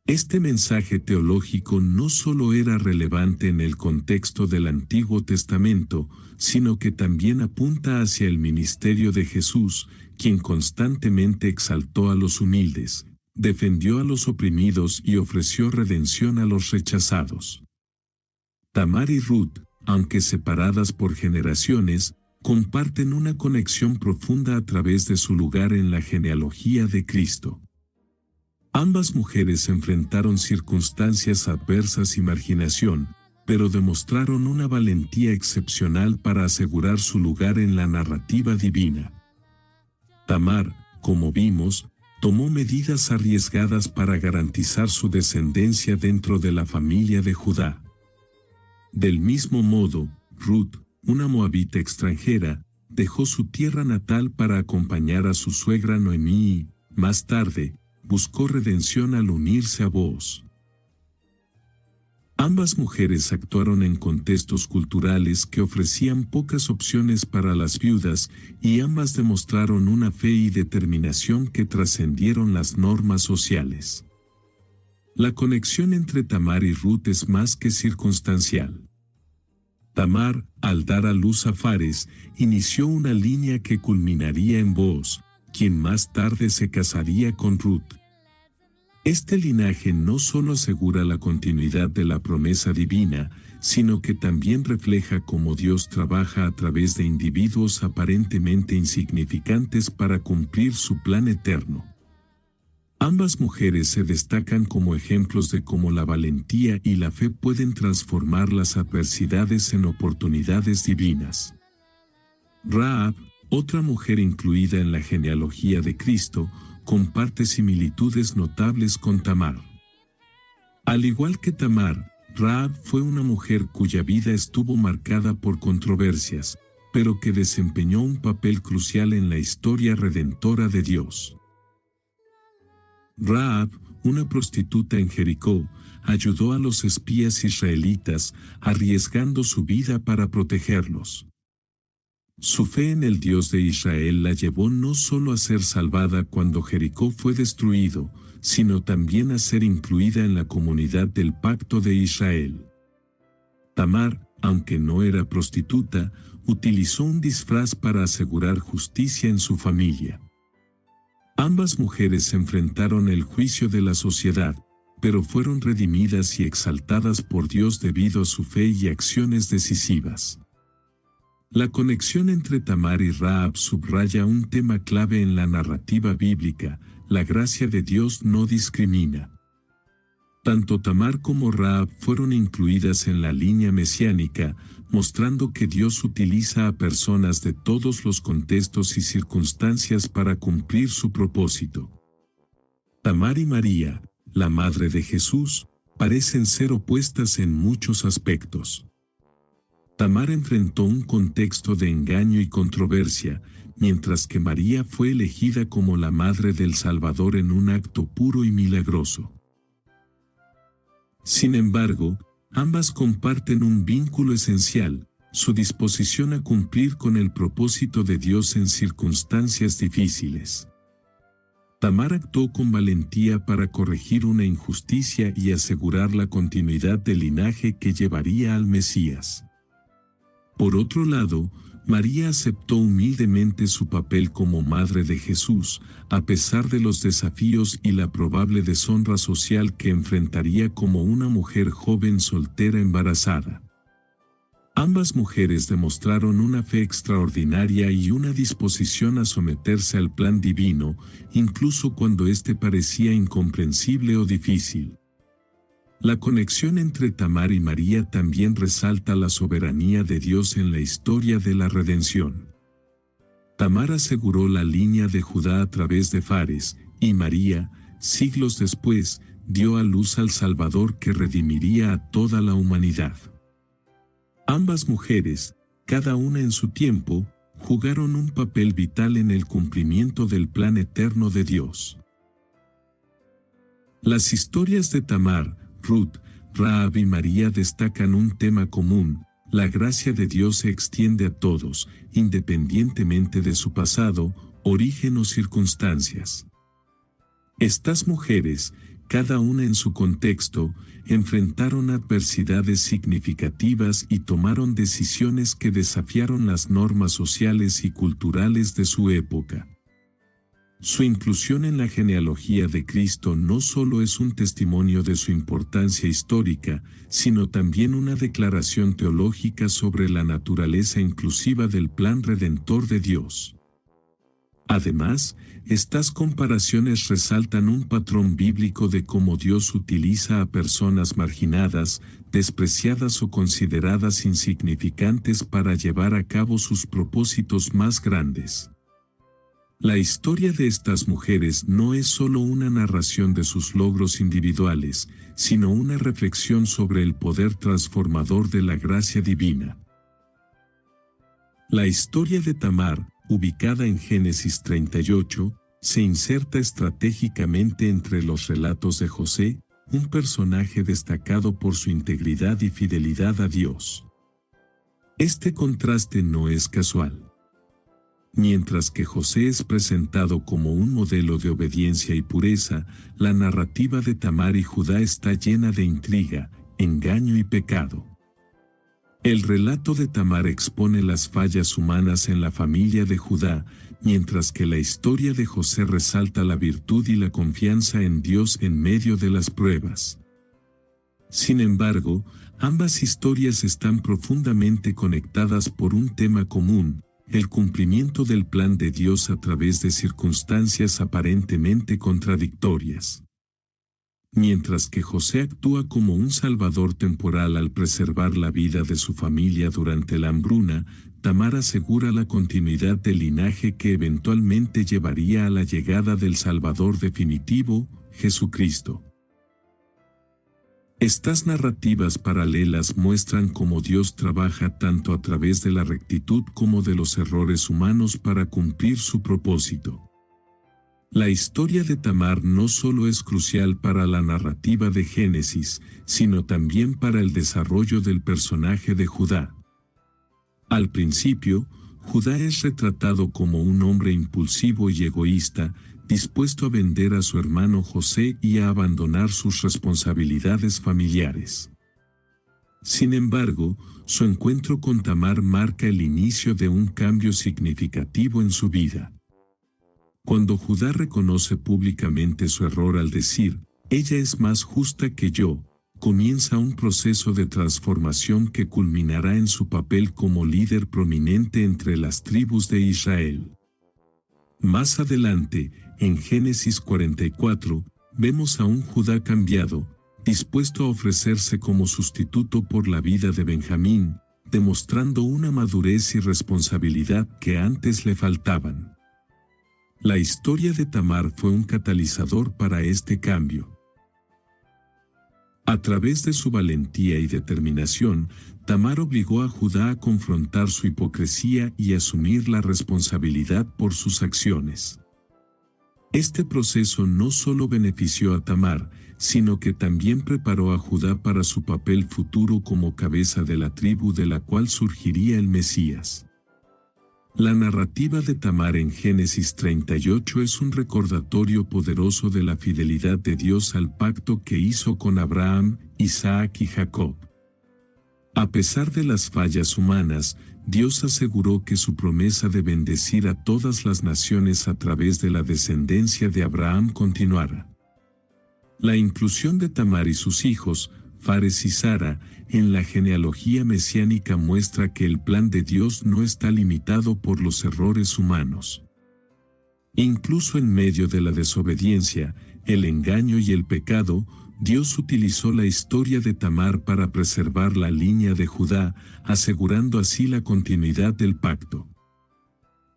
Este mensaje teológico no solo era relevante en el contexto del Antiguo Testamento, sino que también apunta hacia el ministerio de Jesús, quien constantemente exaltó a los humildes, defendió a los oprimidos y ofreció redención a los rechazados. Tamar y Ruth, aunque separadas por generaciones, comparten una conexión profunda a través de su lugar en la genealogía de Cristo. Ambas mujeres enfrentaron circunstancias adversas y marginación, pero demostraron una valentía excepcional para asegurar su lugar en la narrativa divina. Tamar, como vimos, tomó medidas arriesgadas para garantizar su descendencia dentro de la familia de Judá. Del mismo modo, Ruth, una moabita extranjera, dejó su tierra natal para acompañar a su suegra Noemí y, más tarde, buscó redención al unirse a Booz. Ambas mujeres actuaron en contextos culturales que ofrecían pocas opciones para las viudas y ambas demostraron una fe y determinación que trascendieron las normas sociales. La conexión entre Tamar y Ruth es más que circunstancial. Tamar, al dar a luz a Fares, inició una línea que culminaría en Booz, quien más tarde se casaría con Ruth. Este linaje no solo asegura la continuidad de la promesa divina, sino que también refleja cómo Dios trabaja a través de individuos aparentemente insignificantes para cumplir su plan eterno. Ambas mujeres se destacan como ejemplos de cómo la valentía y la fe pueden transformar las adversidades en oportunidades divinas. Rahab, otra mujer incluida en la genealogía de Cristo, comparte similitudes notables con Tamar. Al igual que Tamar, Rahab fue una mujer cuya vida estuvo marcada por controversias, pero que desempeñó un papel crucial en la historia redentora de Dios. Rahab, una prostituta en Jericó, ayudó a los espías israelitas, arriesgando su vida para protegerlos. Su fe en el Dios de Israel la llevó no solo a ser salvada cuando Jericó fue destruido, sino también a ser incluida en la comunidad del pacto de Israel. Tamar, aunque no era prostituta, utilizó un disfraz para asegurar justicia en su familia. Ambas mujeres enfrentaron el juicio de la sociedad, pero fueron redimidas y exaltadas por Dios debido a su fe y acciones decisivas. La conexión entre Tamar y Rahab subraya un tema clave en la narrativa bíblica: la gracia de Dios no discrimina. Tanto Tamar como Rahab fueron incluidas en la línea mesiánica, mostrando que Dios utiliza a personas de todos los contextos y circunstancias para cumplir su propósito. Tamar y María, la madre de Jesús, parecen ser opuestas en muchos aspectos. Tamar enfrentó un contexto de engaño y controversia, mientras que María fue elegida como la madre del Salvador en un acto puro y milagroso. Sin embargo, ambas comparten un vínculo esencial: su disposición a cumplir con el propósito de Dios en circunstancias difíciles. Tamar actuó con valentía para corregir una injusticia y asegurar la continuidad del linaje que llevaría al Mesías. Por otro lado, María aceptó humildemente su papel como madre de Jesús, a pesar de los desafíos y la probable deshonra social que enfrentaría como una mujer joven soltera embarazada. Ambas mujeres demostraron una fe extraordinaria y una disposición a someterse al plan divino, incluso cuando éste parecía incomprensible o difícil. La conexión entre Tamar y María también resalta la soberanía de Dios en la historia de la redención. Tamar aseguró la línea de Judá a través de Fares, y María, siglos después, dio a luz al Salvador que redimiría a toda la humanidad. Ambas mujeres, cada una en su tiempo, jugaron un papel vital en el cumplimiento del plan eterno de Dios. Las historias de Tamar, Ruth, Rahab y María destacan un tema común: la gracia de Dios se extiende a todos, independientemente de su pasado, origen o circunstancias. Estas mujeres, cada una en su contexto, enfrentaron adversidades significativas y tomaron decisiones que desafiaron las normas sociales y culturales de su época. Su inclusión en la genealogía de Cristo no solo es un testimonio de su importancia histórica, sino también una declaración teológica sobre la naturaleza inclusiva del plan redentor de Dios. Además, estas comparaciones resaltan un patrón bíblico de cómo Dios utiliza a personas marginadas, despreciadas o consideradas insignificantes para llevar a cabo sus propósitos más grandes. La historia de estas mujeres no es solo una narración de sus logros individuales, sino una reflexión sobre el poder transformador de la gracia divina. La historia de Tamar, ubicada en Génesis 38, se inserta estratégicamente entre los relatos de José, un personaje destacado por su integridad y fidelidad a Dios. Este contraste no es casual. Mientras que José es presentado como un modelo de obediencia y pureza, la narrativa de Tamar y Judá está llena de intriga, engaño y pecado. El relato de Tamar expone las fallas humanas en la familia de Judá, mientras que la historia de José resalta la virtud y la confianza en Dios en medio de las pruebas. Sin embargo, ambas historias están profundamente conectadas por un tema común: el cumplimiento del plan de Dios a través de circunstancias aparentemente contradictorias. Mientras que José actúa como un salvador temporal al preservar la vida de su familia durante la hambruna, Tamar asegura la continuidad del linaje que eventualmente llevaría a la llegada del Salvador definitivo, Jesucristo. Estas narrativas paralelas muestran cómo Dios trabaja tanto a través de la rectitud como de los errores humanos para cumplir su propósito. La historia de Tamar no solo es crucial para la narrativa de Génesis, sino también para el desarrollo del personaje de Judá. Al principio, Judá es retratado como un hombre impulsivo y egoísta, dispuesto a vender a su hermano José y a abandonar sus responsabilidades familiares. Sin embargo, su encuentro con Tamar marca el inicio de un cambio significativo en su vida. Cuando Judá reconoce públicamente su error al decir: «Ella es más justa que yo», comienza un proceso de transformación que culminará en su papel como líder prominente entre las tribus de Israel. Más adelante, en Génesis 44, vemos a un Judá cambiado, dispuesto a ofrecerse como sustituto por la vida de Benjamín, demostrando una madurez y responsabilidad que antes le faltaban. La historia de Tamar fue un catalizador para este cambio. A través de su valentía y determinación, Tamar obligó a Judá a confrontar su hipocresía y asumir la responsabilidad por sus acciones. Este proceso no solo benefició a Tamar, sino que también preparó a Judá para su papel futuro como cabeza de la tribu de la cual surgiría el Mesías. La narrativa de Tamar en Génesis 38 es un recordatorio poderoso de la fidelidad de Dios al pacto que hizo con Abraham, Isaac y Jacob. A pesar de las fallas humanas, Dios aseguró que su promesa de bendecir a todas las naciones a través de la descendencia de Abraham continuara. La inclusión de Tamar y sus hijos, Fares y Sara, en la genealogía mesiánica muestra que el plan de Dios no está limitado por los errores humanos. Incluso en medio de la desobediencia, el engaño y el pecado, Dios utilizó la historia de Tamar para preservar la línea de Judá, asegurando así la continuidad del pacto.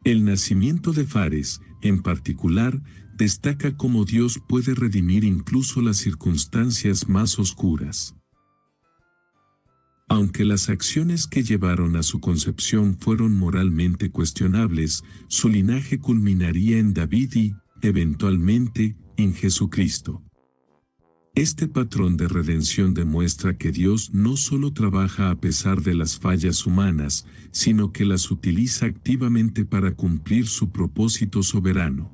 El nacimiento de Fares, en particular, destaca cómo Dios puede redimir incluso las circunstancias más oscuras. Aunque las acciones que llevaron a su concepción fueron moralmente cuestionables, su linaje culminaría en David y, eventualmente, en Jesucristo. Este patrón de redención demuestra que Dios no solo trabaja a pesar de las fallas humanas, sino que las utiliza activamente para cumplir su propósito soberano.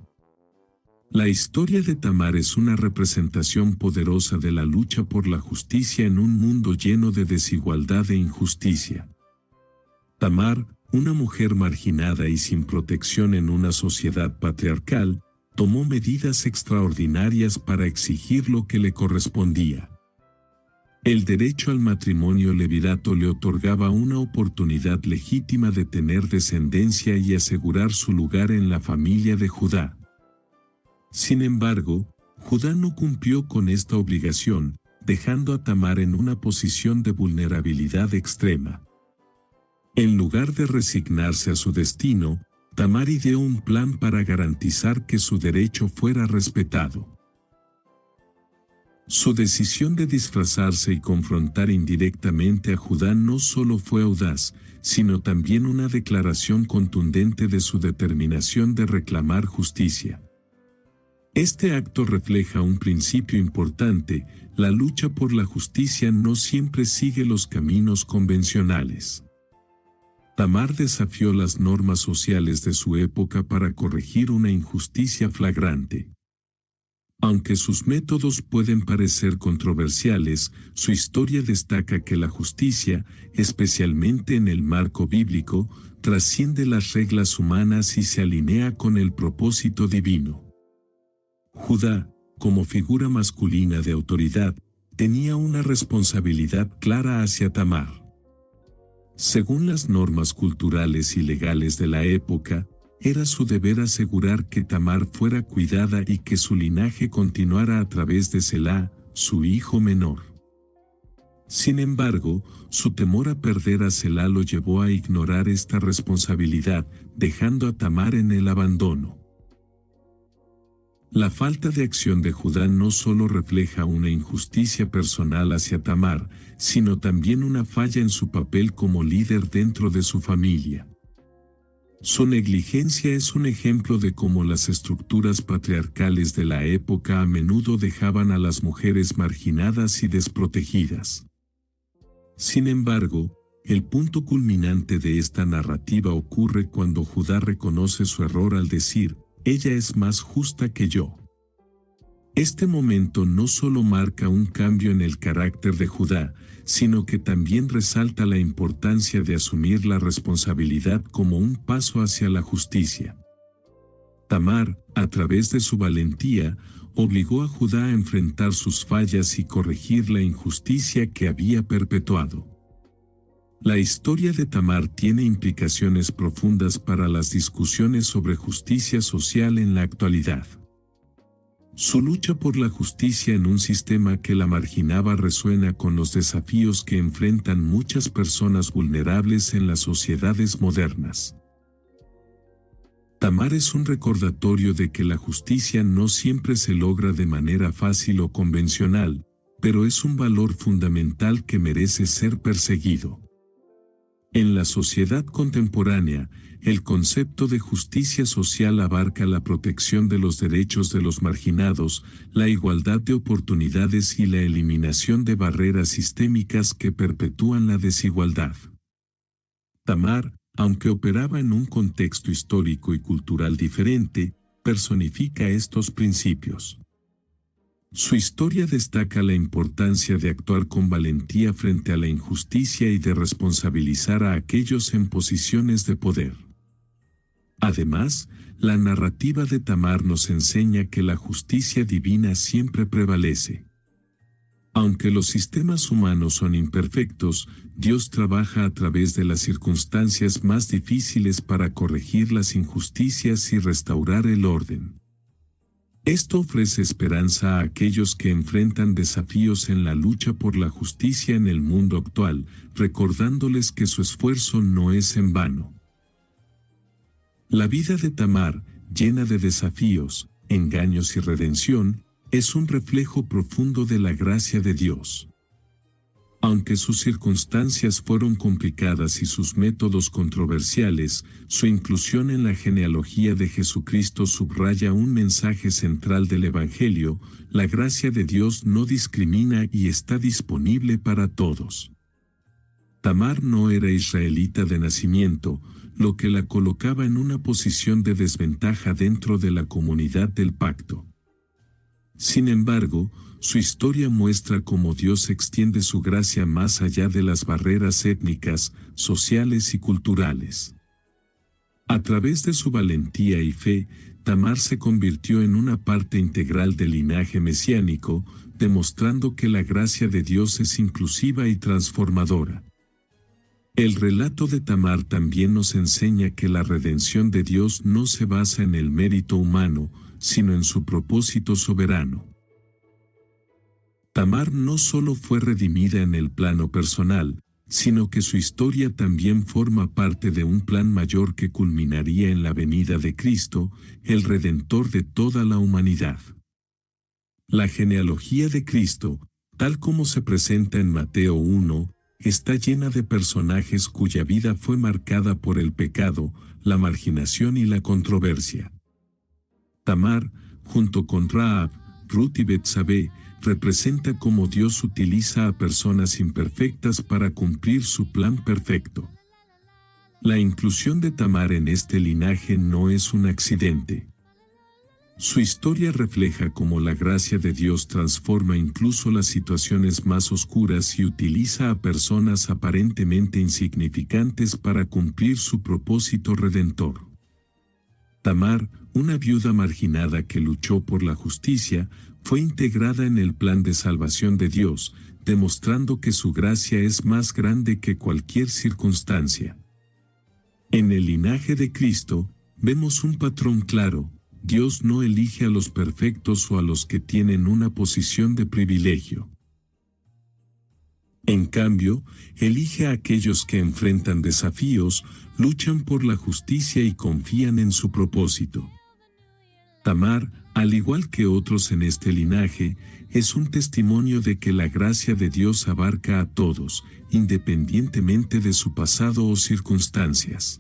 La historia de Tamar es una representación poderosa de la lucha por la justicia en un mundo lleno de desigualdad e injusticia. Tamar, una mujer marginada y sin protección en una sociedad patriarcal, tomó medidas extraordinarias para exigir lo que le correspondía. El derecho al matrimonio levirato le otorgaba una oportunidad legítima de tener descendencia y asegurar su lugar en la familia de Judá. Sin embargo, Judá no cumplió con esta obligación, dejando a Tamar en una posición de vulnerabilidad extrema. En lugar de resignarse a su destino, Tamar ideó un plan para garantizar que su derecho fuera respetado. Su decisión de disfrazarse y confrontar indirectamente a Judá no solo fue audaz, sino también una declaración contundente de su determinación de reclamar justicia. Este acto refleja un principio importante: la lucha por la justicia no siempre sigue los caminos convencionales. Tamar desafió las normas sociales de su época para corregir una injusticia flagrante. Aunque sus métodos pueden parecer controversiales, su historia destaca que la justicia, especialmente en el marco bíblico, trasciende las reglas humanas y se alinea con el propósito divino. Judá, como figura masculina de autoridad, tenía una responsabilidad clara hacia Tamar. Según las normas culturales y legales de la época, era su deber asegurar que Tamar fuera cuidada y que su linaje continuara a través de Selá, su hijo menor. Sin embargo, su temor a perder a Selá lo llevó a ignorar esta responsabilidad, dejando a Tamar en el abandono. La falta de acción de Judá no solo refleja una injusticia personal hacia Tamar, sino también una falla en su papel como líder dentro de su familia. Su negligencia es un ejemplo de cómo las estructuras patriarcales de la época a menudo dejaban a las mujeres marginadas y desprotegidas. Sin embargo, el punto culminante de esta narrativa ocurre cuando Judá reconoce su error al decir: «Ella es más justa que yo». Este momento no solo marca un cambio en el carácter de Judá, sino que también resalta la importancia de asumir la responsabilidad como un paso hacia la justicia. Tamar, a través de su valentía, obligó a Judá a enfrentar sus fallas y corregir la injusticia que había perpetuado. La historia de Tamar tiene implicaciones profundas para las discusiones sobre justicia social en la actualidad. Su lucha por la justicia en un sistema que la marginaba resuena con los desafíos que enfrentan muchas personas vulnerables en las sociedades modernas. Tamar es un recordatorio de que la justicia no siempre se logra de manera fácil o convencional, pero es un valor fundamental que merece ser perseguido. En la sociedad contemporánea, el concepto de justicia social abarca la protección de los derechos de los marginados, la igualdad de oportunidades y la eliminación de barreras sistémicas que perpetúan la desigualdad. Tamar, aunque operaba en un contexto histórico y cultural diferente, personifica estos principios. Su historia destaca la importancia de actuar con valentía frente a la injusticia y de responsabilizar a aquellos en posiciones de poder. Además, la narrativa de Tamar nos enseña que la justicia divina siempre prevalece. Aunque los sistemas humanos son imperfectos, Dios trabaja a través de las circunstancias más difíciles para corregir las injusticias y restaurar el orden. Esto ofrece esperanza a aquellos que enfrentan desafíos en la lucha por la justicia en el mundo actual, recordándoles que su esfuerzo no es en vano. La vida de Tamar, llena de desafíos, engaños y redención, es un reflejo profundo de la gracia de Dios. Aunque sus circunstancias fueron complicadas y sus métodos controversiales, su inclusión en la genealogía de Jesucristo subraya un mensaje central del Evangelio: la gracia de Dios no discrimina y está disponible para todos. Tamar no era israelita de nacimiento, lo que la colocaba en una posición de desventaja dentro de la comunidad del pacto. Sin embargo, su historia muestra cómo Dios extiende su gracia más allá de las barreras étnicas, sociales y culturales. A través de su valentía y fe, Tamar se convirtió en una parte integral del linaje mesiánico, demostrando que la gracia de Dios es inclusiva y transformadora. El relato de Tamar también nos enseña que la redención de Dios no se basa en el mérito humano, sino en su propósito soberano. Tamar no solo fue redimida en el plano personal, sino que su historia también forma parte de un plan mayor que culminaría en la venida de Cristo, el Redentor de toda la humanidad. La genealogía de Cristo, tal como se presenta en Mateo 1, está llena de personajes cuya vida fue marcada por el pecado, la marginación y la controversia. Tamar, junto con Rahab, Ruth y Betsabé, representa cómo Dios utiliza a personas imperfectas para cumplir su plan perfecto. La inclusión de Tamar en este linaje no es un accidente. Su historia refleja cómo la gracia de Dios transforma incluso las situaciones más oscuras y utiliza a personas aparentemente insignificantes para cumplir su propósito redentor. Tamar, una viuda marginada que luchó por la justicia, fue integrada en el plan de salvación de Dios, demostrando que su gracia es más grande que cualquier circunstancia. En el linaje de Cristo, vemos un patrón claro: Dios no elige a los perfectos o a los que tienen una posición de privilegio. En cambio, elige a aquellos que enfrentan desafíos, luchan por la justicia y confían en su propósito. Tamar, al igual que otros en este linaje, es un testimonio de que la gracia de Dios abarca a todos, independientemente de su pasado o circunstancias.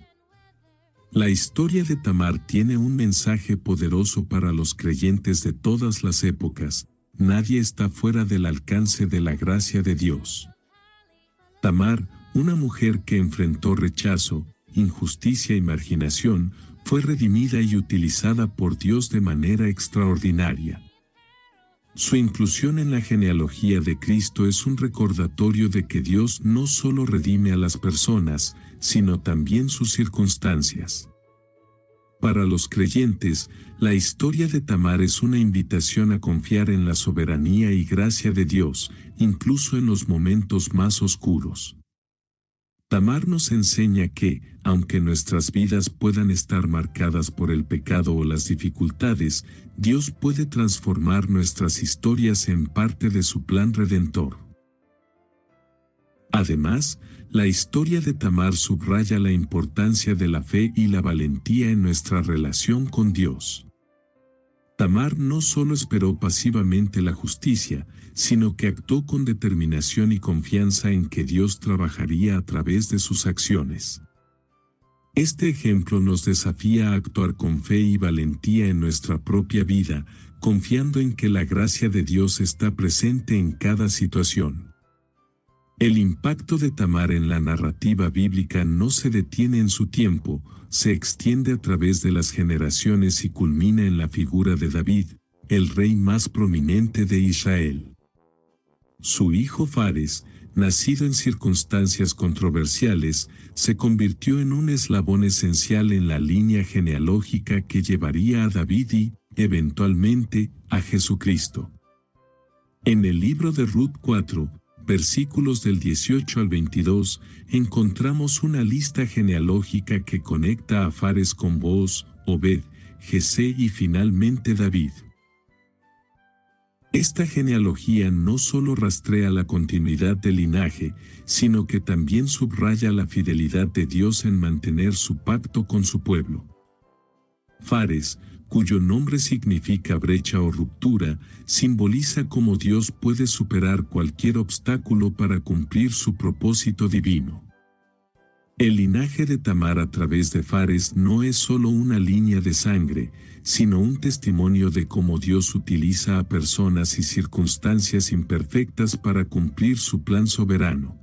La historia de Tamar tiene un mensaje poderoso para los creyentes de todas las épocas: nadie está fuera del alcance de la gracia de Dios. Tamar, una mujer que enfrentó rechazo, injusticia y marginación, fue redimida y utilizada por Dios de manera extraordinaria. Su inclusión en la genealogía de Cristo es un recordatorio de que Dios no solo redime a las personas, sino también sus circunstancias. Para los creyentes, la historia de Tamar es una invitación a confiar en la soberanía y gracia de Dios, incluso en los momentos más oscuros. Tamar nos enseña que, aunque nuestras vidas puedan estar marcadas por el pecado o las dificultades, Dios puede transformar nuestras historias en parte de su plan redentor. Además, la historia de Tamar subraya la importancia de la fe y la valentía en nuestra relación con Dios. Tamar no solo esperó pasivamente la justicia, sino que actuó con determinación y confianza en que Dios trabajaría a través de sus acciones. Este ejemplo nos desafía a actuar con fe y valentía en nuestra propia vida, confiando en que la gracia de Dios está presente en cada situación. El impacto de Tamar en la narrativa bíblica no se detiene en su tiempo, se extiende a través de las generaciones y culmina en la figura de David, el rey más prominente de Israel. Su hijo Fares, nacido en circunstancias controversiales, se convirtió en un eslabón esencial en la línea genealógica que llevaría a David y, eventualmente, a Jesucristo. En el libro de Ruth 4, versículos del 18 al 22, encontramos una lista genealógica que conecta a Fares con Booz, Obed, Jesé y finalmente David. Esta genealogía no solo rastrea la continuidad del linaje, sino que también subraya la fidelidad de Dios en mantener su pacto con su pueblo. Fares, cuyo nombre significa brecha o ruptura, simboliza cómo Dios puede superar cualquier obstáculo para cumplir su propósito divino. El linaje de Tamar a través de Fares no es solo una línea de sangre, sino un testimonio de cómo Dios utiliza a personas y circunstancias imperfectas para cumplir su plan soberano.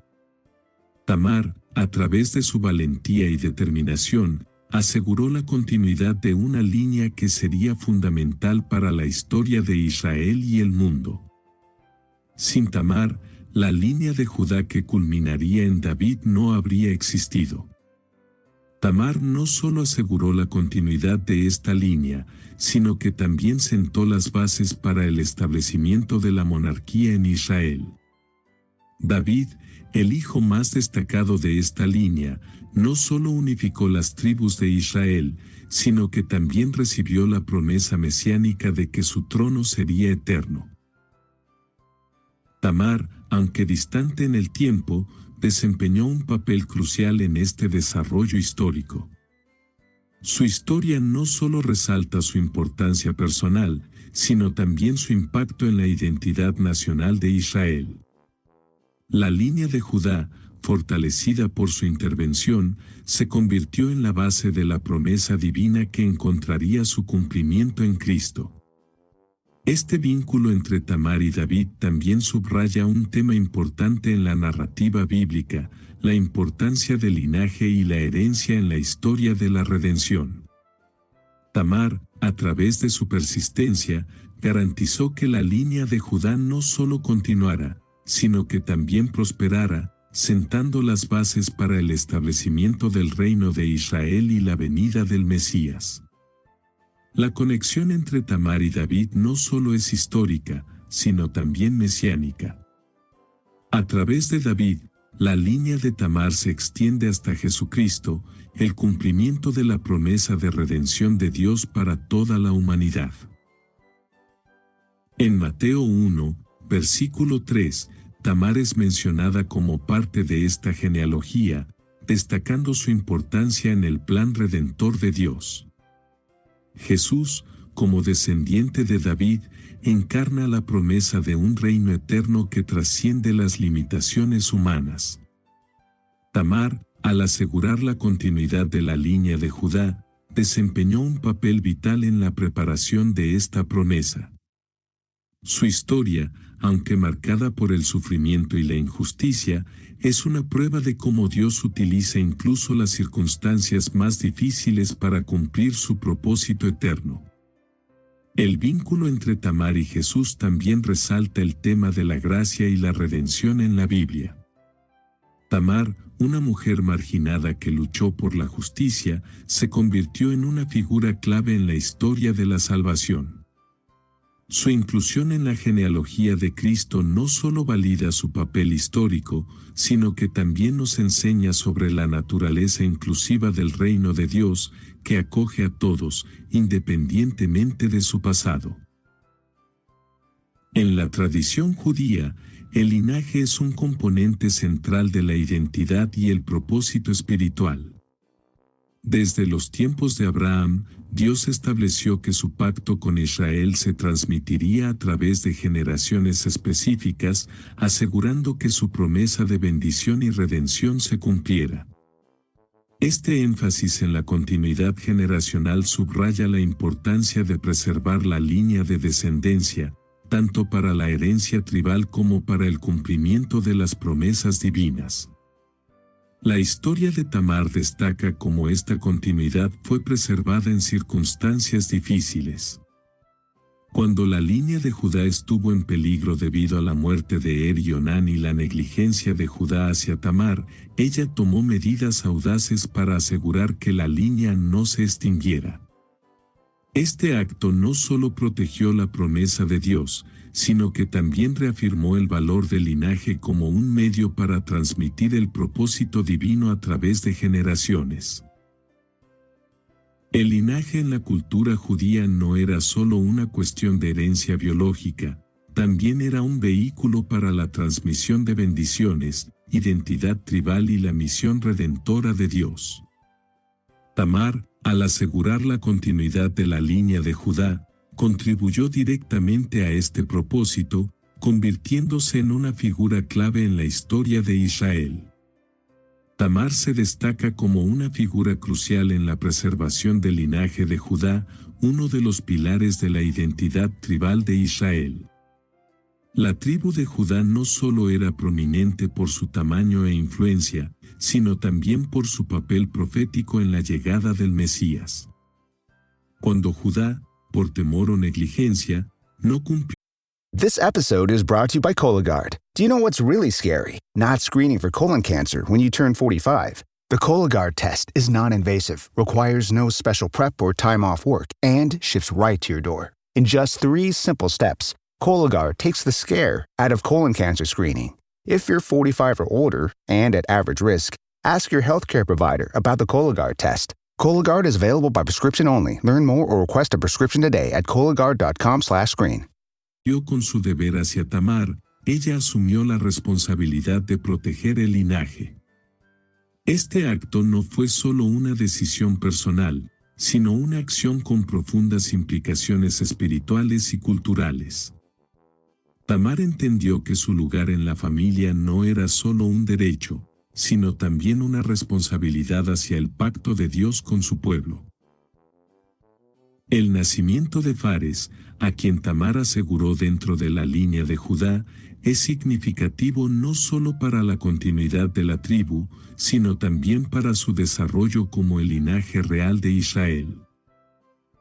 Tamar, a través de su valentía y determinación, aseguró la continuidad de una línea que sería fundamental para la historia de Israel y el mundo. Sin Tamar, la línea de Judá que culminaría en David no habría existido. Tamar no solo aseguró la continuidad de esta línea, sino que también sentó las bases para el establecimiento de la monarquía en Israel. David, el hijo más destacado de esta línea, no solo unificó las tribus de Israel, sino que también recibió la promesa mesiánica de que su trono sería eterno. Tamar, aunque distante en el tiempo, desempeñó un papel crucial en este desarrollo histórico. Su historia no solo resalta su importancia personal, sino también su impacto en la identidad nacional de Israel. La línea de Judá, fortalecida por su intervención, se convirtió en la base de la promesa divina que encontraría su cumplimiento en Cristo. Este vínculo entre Tamar y David también subraya un tema importante en la narrativa bíblica, la importancia del linaje y la herencia en la historia de la redención. Tamar, a través de su persistencia, garantizó que la línea de Judá no solo continuara, sino que también prosperara, sentando las bases para el establecimiento del reino de Israel y la venida del Mesías. La conexión entre Tamar y David no solo es histórica, sino también mesiánica. A través de David, la línea de Tamar se extiende hasta Jesucristo, el cumplimiento de la promesa de redención de Dios para toda la humanidad. En Mateo 1, versículo 3, Tamar es mencionada como parte de esta genealogía, destacando su importancia en el plan redentor de Dios. Jesús, como descendiente de David, encarna la promesa de un reino eterno que trasciende las limitaciones humanas. Tamar, al asegurar la continuidad de la línea de Judá, desempeñó un papel vital en la preparación de esta promesa. Su historia, aunque marcada por el sufrimiento y la injusticia, es una prueba de cómo Dios utiliza incluso las circunstancias más difíciles para cumplir su propósito eterno. El vínculo entre Tamar y Jesús también resalta el tema de la gracia y la redención en la Biblia. Tamar, una mujer marginada que luchó por la justicia, se convirtió en una figura clave en la historia de la salvación. Su inclusión en la genealogía de Cristo no solo valida su papel histórico, sino que también nos enseña sobre la naturaleza inclusiva del reino de Dios, que acoge a todos, independientemente de su pasado. En la tradición judía, el linaje es un componente central de la identidad y el propósito espiritual. Desde los tiempos de Abraham, Dios estableció que su pacto con Israel se transmitiría a través de generaciones específicas, asegurando que su promesa de bendición y redención se cumpliera. Este énfasis en la continuidad generacional subraya la importancia de preservar la línea de descendencia, tanto para la herencia tribal como para el cumplimiento de las promesas divinas. La historia de Tamar destaca cómo esta continuidad fue preservada en circunstancias difíciles. Cuando la línea de Judá estuvo en peligro debido a la muerte de Er y Onán y la negligencia de Judá hacia Tamar, ella tomó medidas audaces para asegurar que la línea no se extinguiera. Este acto no solo protegió la promesa de Dios, sino que también reafirmó el valor del linaje como un medio para transmitir el propósito divino a través de generaciones. El linaje en la cultura judía no era solo una cuestión de herencia biológica, también era un vehículo para la transmisión de bendiciones, identidad tribal y la misión redentora de Dios. Tamar, al asegurar la continuidad de la línea de Judá, contribuyó directamente a este propósito, convirtiéndose en una figura clave en la historia de Israel. Tamar se destaca como una figura crucial en la preservación del linaje de Judá, uno de los pilares de la identidad tribal de Israel. La tribu de Judá no solo era prominente por su tamaño e influencia, sino también por su papel profético en la llegada del Mesías. Cuando Judá, por temor o negligencia, no cumplió. This episode is brought to you by Cologuard. Do you know what's really scary? Not screening for colon cancer when you turn 45. The Cologuard test is non-invasive, requires no special prep or time off work, and ships right to your door. In just 3 simple steps, Cologuard takes the scare out of colon cancer screening. If you're 45 or older and at average risk, ask your healthcare provider about the Cologuard test. Cologuard is available by prescription only. Learn more or request a prescription today at Cologuard.com/screen. Con su deber hacia Tamar, ella asumió la responsabilidad de proteger el linaje. Este acto no fue solo una decisión personal, sino una acción con profundas implicaciones espirituales y culturales. Tamar entendió que su lugar en la familia no era solo un derecho, sino también una responsabilidad hacia el pacto de Dios con su pueblo. El nacimiento de Fares, a quien Tamar aseguró dentro de la línea de Judá, es significativo no solo para la continuidad de la tribu, sino también para su desarrollo como el linaje real de Israel.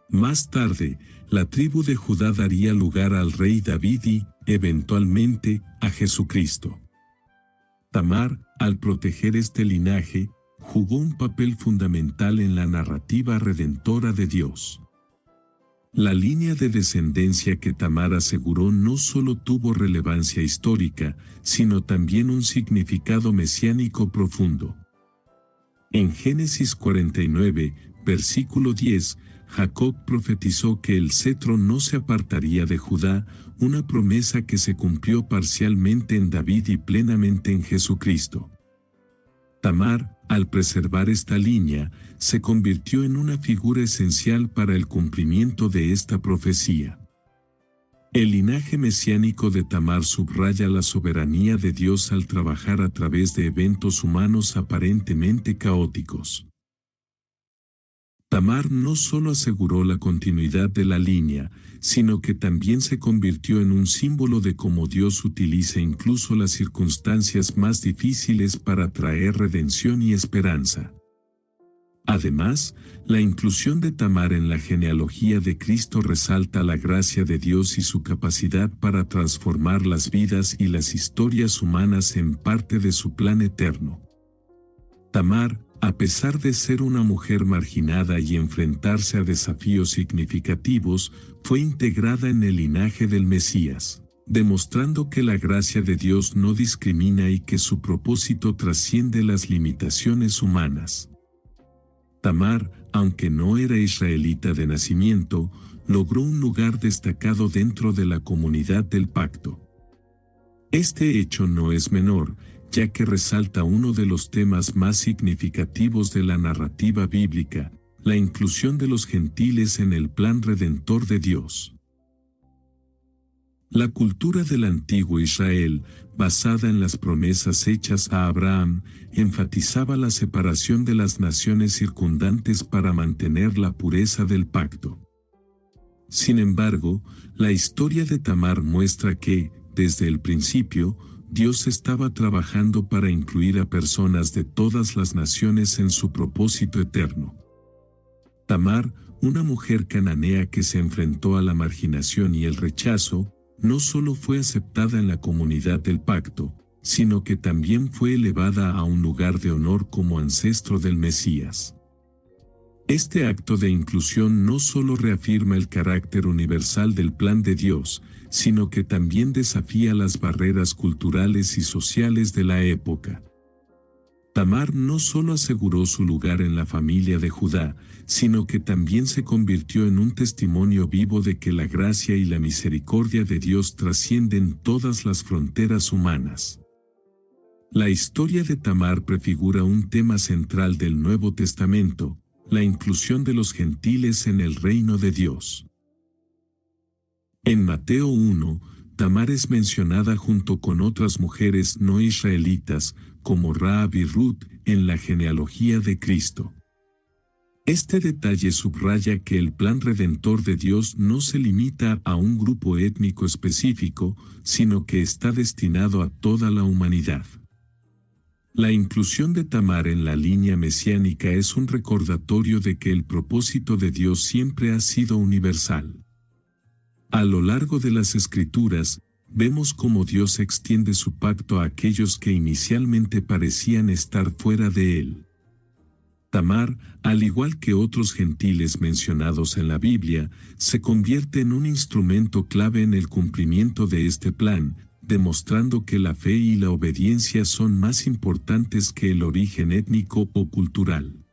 Más tarde, la tribu de Judá daría lugar al rey David y, eventualmente, a Jesucristo. Tamar, al proteger este linaje, jugó un papel fundamental en la narrativa redentora de Dios. La línea de descendencia que Tamar aseguró no solo tuvo relevancia histórica, sino también un significado mesiánico profundo. En Génesis 49, versículo 10, Jacob profetizó que el cetro no se apartaría de Judá, una promesa que se cumplió parcialmente en David y plenamente en Jesucristo. Tamar, al preservar esta línea, se convirtió en una figura esencial para el cumplimiento de esta profecía. El linaje mesiánico de Tamar subraya la soberanía de Dios al trabajar a través de eventos humanos aparentemente caóticos. Tamar no solo aseguró la continuidad de la línea, sino que también se convirtió en un símbolo de cómo Dios utiliza incluso las circunstancias más difíciles para traer redención y esperanza. Además, la inclusión de Tamar en la genealogía de Cristo resalta la gracia de Dios y su capacidad para transformar las vidas y las historias humanas en parte de su plan eterno. Tamar, a pesar de ser una mujer marginada y enfrentarse a desafíos significativos, fue integrada en el linaje del Mesías, demostrando que la gracia de Dios no discrimina y que su propósito trasciende las limitaciones humanas. Tamar, aunque no era israelita de nacimiento, logró un lugar destacado dentro de la comunidad del pacto. Este hecho no es menor, ya que resalta uno de los temas más significativos de la narrativa bíblica, la inclusión de los gentiles en el plan redentor de Dios. La cultura del antiguo Israel, basada en las promesas hechas a Abraham, enfatizaba la separación de las naciones circundantes para mantener la pureza del pacto. Sin embargo, la historia de Tamar muestra que, desde el principio, Dios estaba trabajando para incluir a personas de todas las naciones en su propósito eterno. Tamar, una mujer cananea que se enfrentó a la marginación y el rechazo, no solo fue aceptada en la comunidad del pacto, sino que también fue elevada a un lugar de honor como ancestro del Mesías. Este acto de inclusión no solo reafirma el carácter universal del plan de Dios, sino que también desafía las barreras culturales y sociales de la época. Tamar no solo aseguró su lugar en la familia de Judá, sino que también se convirtió en un testimonio vivo de que la gracia y la misericordia de Dios trascienden todas las fronteras humanas. La historia de Tamar prefigura un tema central del Nuevo Testamento, la inclusión de los gentiles en el reino de Dios. En Mateo 1, Tamar es mencionada junto con otras mujeres no israelitas, como Rahab y Ruth, en la genealogía de Cristo. Este detalle subraya que el plan redentor de Dios no se limita a un grupo étnico específico, sino que está destinado a toda la humanidad. La inclusión de Tamar en la línea mesiánica es un recordatorio de que el propósito de Dios siempre ha sido universal. A lo largo de las Escrituras, vemos cómo Dios extiende su pacto a aquellos que inicialmente parecían estar fuera de él. Tamar, al igual que otros gentiles mencionados en la Biblia, se convierte en un instrumento clave en el cumplimiento de este plan, demostrando que la fe y la obediencia son más importantes que el origen étnico o cultural.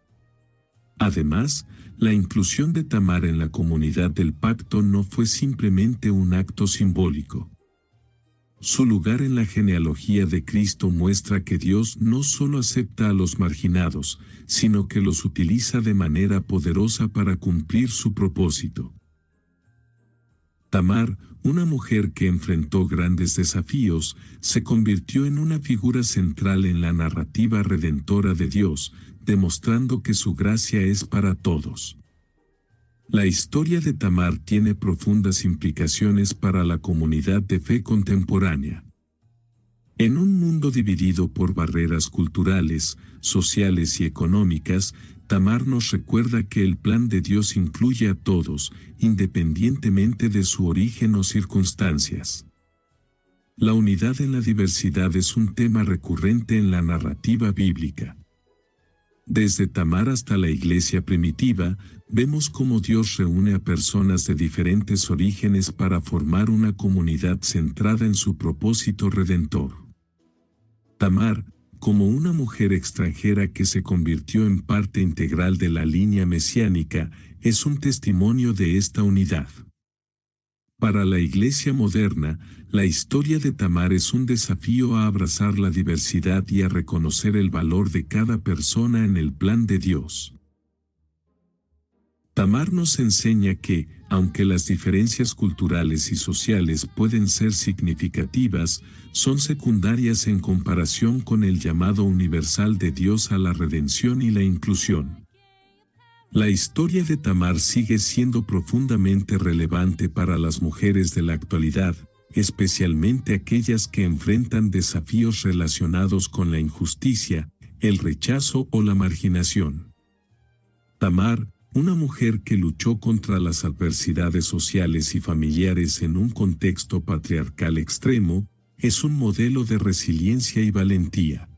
Además, la inclusión de Tamar en la comunidad del pacto no fue simplemente un acto simbólico. Su lugar en la genealogía de Cristo muestra que Dios no solo acepta a los marginados, sino que los utiliza de manera poderosa para cumplir su propósito. Tamar, una mujer que enfrentó grandes desafíos, se convirtió en una figura central en la narrativa redentora de Dios, demostrando que su gracia es para todos. La historia de Tamar tiene profundas implicaciones para la comunidad de fe contemporánea. En un mundo dividido por barreras culturales, sociales y económicas, Tamar nos recuerda que el plan de Dios incluye a todos, independientemente de su origen o circunstancias. La unidad en la diversidad es un tema recurrente en la narrativa bíblica. Desde Tamar hasta la iglesia primitiva, vemos cómo Dios reúne a personas de diferentes orígenes para formar una comunidad centrada en su propósito redentor. Tamar, como una mujer extranjera que se convirtió en parte integral de la línea mesiánica, es un testimonio de esta unidad. Para la iglesia moderna, la historia de Tamar es un desafío a abrazar la diversidad y a reconocer el valor de cada persona en el plan de Dios. Tamar nos enseña que, aunque las diferencias culturales y sociales pueden ser significativas, son secundarias en comparación con el llamado universal de Dios a la redención y la inclusión. La historia de Tamar sigue siendo profundamente relevante para las mujeres de la actualidad, especialmente aquellas que enfrentan desafíos relacionados con la injusticia, el rechazo o la marginación. Tamar, una mujer que luchó contra las adversidades sociales y familiares en un contexto patriarcal extremo, es un modelo de resiliencia y valentía.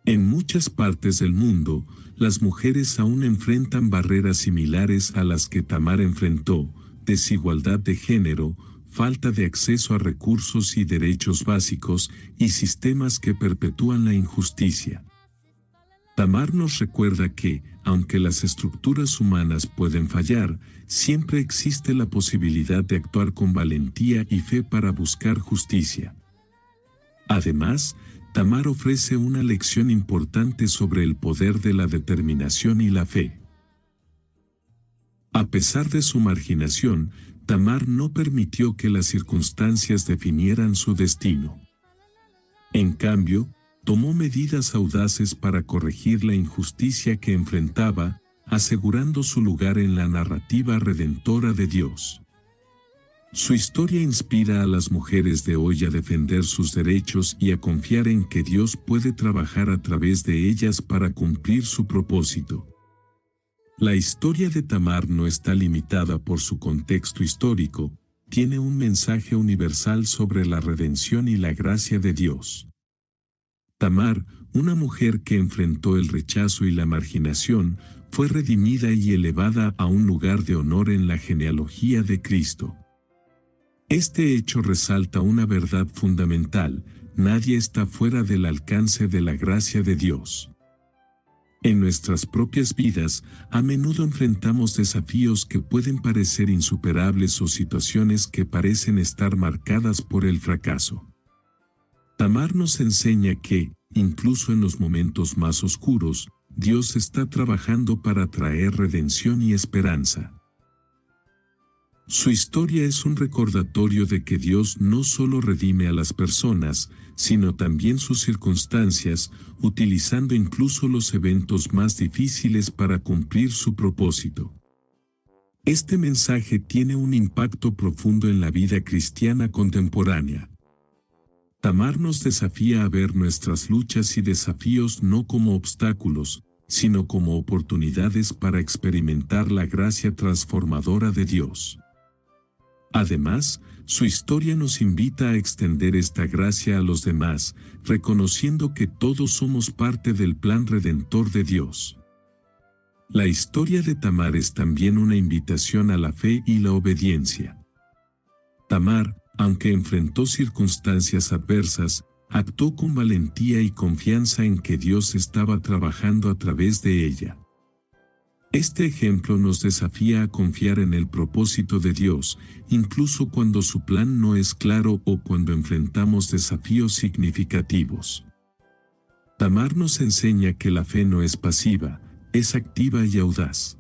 En muchas partes del mundo, las mujeres aún enfrentan barreras similares a las que Tamar enfrentó: desigualdad de género, falta de acceso a recursos y derechos básicos, y sistemas que perpetúan la injusticia. Tamar nos recuerda que, aunque las estructuras humanas pueden fallar, siempre existe la posibilidad de actuar con valentía y fe para buscar justicia. Además, Tamar ofrece una lección importante sobre el poder de la determinación y la fe. A pesar de su marginación, Tamar no permitió que las circunstancias definieran su destino. En cambio, tomó medidas audaces para corregir la injusticia que enfrentaba, asegurando su lugar en la narrativa redentora de Dios. Su historia inspira a las mujeres de hoy a defender sus derechos y a confiar en que Dios puede trabajar a través de ellas para cumplir su propósito. La historia de Tamar no está limitada por su contexto histórico, tiene un mensaje universal sobre la redención y la gracia de Dios. Tamar, una mujer que enfrentó el rechazo y la marginación, fue redimida y elevada a un lugar de honor en la genealogía de Cristo. Este hecho resalta una verdad fundamental: nadie está fuera del alcance de la gracia de Dios. En nuestras propias vidas, a menudo enfrentamos desafíos que pueden parecer insuperables o situaciones que parecen estar marcadas por el fracaso. Tamar nos enseña que, incluso en los momentos más oscuros, Dios está trabajando para traer redención y esperanza. Su historia es un recordatorio de que Dios no solo redime a las personas, sino también sus circunstancias, utilizando incluso los eventos más difíciles para cumplir su propósito. Este mensaje tiene un impacto profundo en la vida cristiana contemporánea. Tamar nos desafía a ver nuestras luchas y desafíos no como obstáculos, sino como oportunidades para experimentar la gracia transformadora de Dios. Además, su historia nos invita a extender esta gracia a los demás, reconociendo que todos somos parte del plan redentor de Dios. La historia de Tamar es también una invitación a la fe y la obediencia. Tamar, aunque enfrentó circunstancias adversas, actuó con valentía y confianza en que Dios estaba trabajando a través de ella. Este ejemplo nos desafía a confiar en el propósito de Dios, incluso cuando su plan no es claro o cuando enfrentamos desafíos significativos. Tamar nos enseña que la fe no es pasiva, es activa y audaz.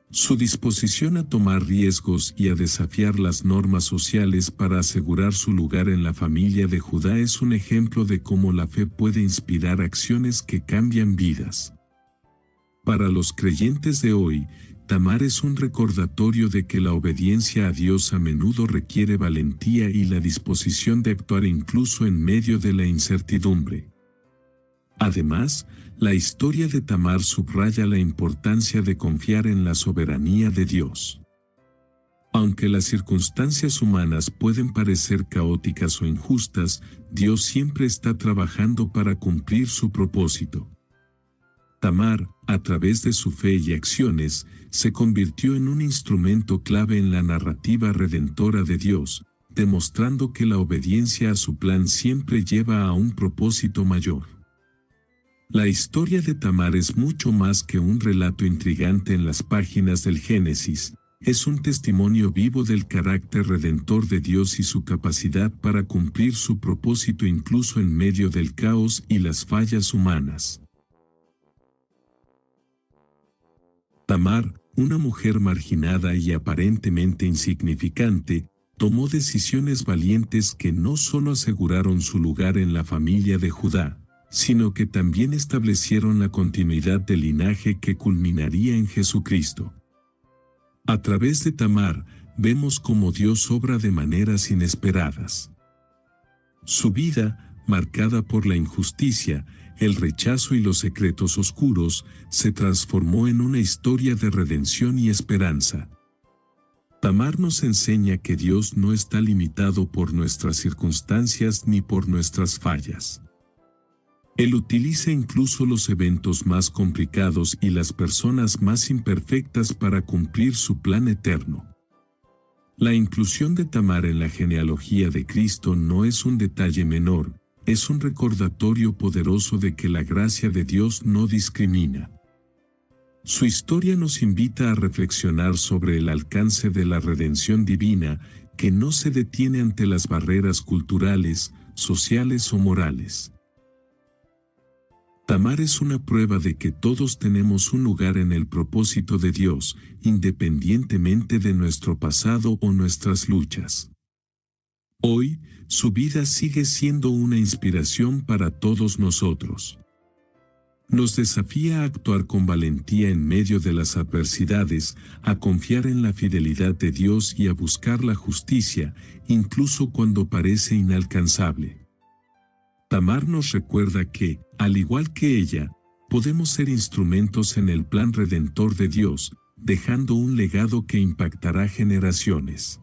Su disposición a tomar riesgos y a desafiar las normas sociales para asegurar su lugar en la familia de Judá es un ejemplo de cómo la fe puede inspirar acciones que cambian vidas. Para los creyentes de hoy, Tamar es un recordatorio de que la obediencia a Dios a menudo requiere valentía y la disposición de actuar incluso en medio de la incertidumbre. Además, la historia de Tamar subraya la importancia de confiar en la soberanía de Dios. Aunque las circunstancias humanas pueden parecer caóticas o injustas, Dios siempre está trabajando para cumplir su propósito. Tamar, a través de su fe y acciones, se convirtió en un instrumento clave en la narrativa redentora de Dios, demostrando que la obediencia a su plan siempre lleva a un propósito mayor. La historia de Tamar es mucho más que un relato intrigante en las páginas del Génesis, es un testimonio vivo del carácter redentor de Dios y su capacidad para cumplir su propósito incluso en medio del caos y las fallas humanas. Tamar, una mujer marginada y aparentemente insignificante, tomó decisiones valientes que no solo aseguraron su lugar en la familia de Judá, sino que también establecieron la continuidad del linaje que culminaría en Jesucristo. A través de Tamar, vemos cómo Dios obra de maneras inesperadas. Su vida, marcada por la injusticia, el rechazo y los secretos oscuros, se transformó en una historia de redención y esperanza. Tamar nos enseña que Dios no está limitado por nuestras circunstancias ni por nuestras fallas. Él utiliza incluso los eventos más complicados y las personas más imperfectas para cumplir su plan eterno. La inclusión de Tamar en la genealogía de Cristo no es un detalle menor, es un recordatorio poderoso de que la gracia de Dios no discrimina. Su historia nos invita a reflexionar sobre el alcance de la redención divina, que no se detiene ante las barreras culturales, sociales o morales. Tamar es una prueba de que todos tenemos un lugar en el propósito de Dios, independientemente de nuestro pasado o nuestras luchas. Hoy, su vida sigue siendo una inspiración para todos nosotros. Nos desafía a actuar con valentía en medio de las adversidades, a confiar en la fidelidad de Dios y a buscar la justicia, incluso cuando parece inalcanzable. Tamar nos recuerda que, al igual que ella, podemos ser instrumentos en el plan redentor de Dios, dejando un legado que impactará generaciones.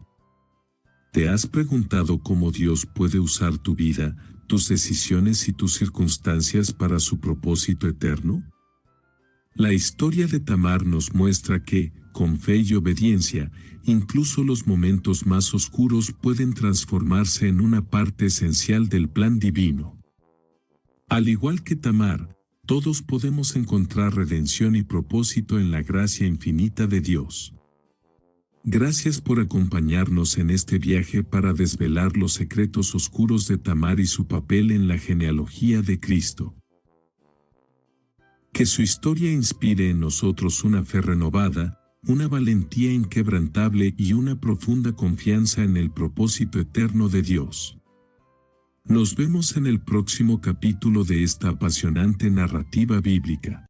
¿Te has preguntado cómo Dios puede usar tu vida, tus decisiones y tus circunstancias para su propósito eterno? La historia de Tamar nos muestra que, con fe y obediencia, incluso los momentos más oscuros pueden transformarse en una parte esencial del plan divino. Al igual que Tamar, todos podemos encontrar redención y propósito en la gracia infinita de Dios. Gracias por acompañarnos en este viaje para desvelar los secretos oscuros de Tamar y su papel en la genealogía de Cristo. Que su historia inspire en nosotros una fe renovada, una valentía inquebrantable y una profunda confianza en el propósito eterno de Dios. Nos vemos en el próximo capítulo de esta apasionante narrativa bíblica.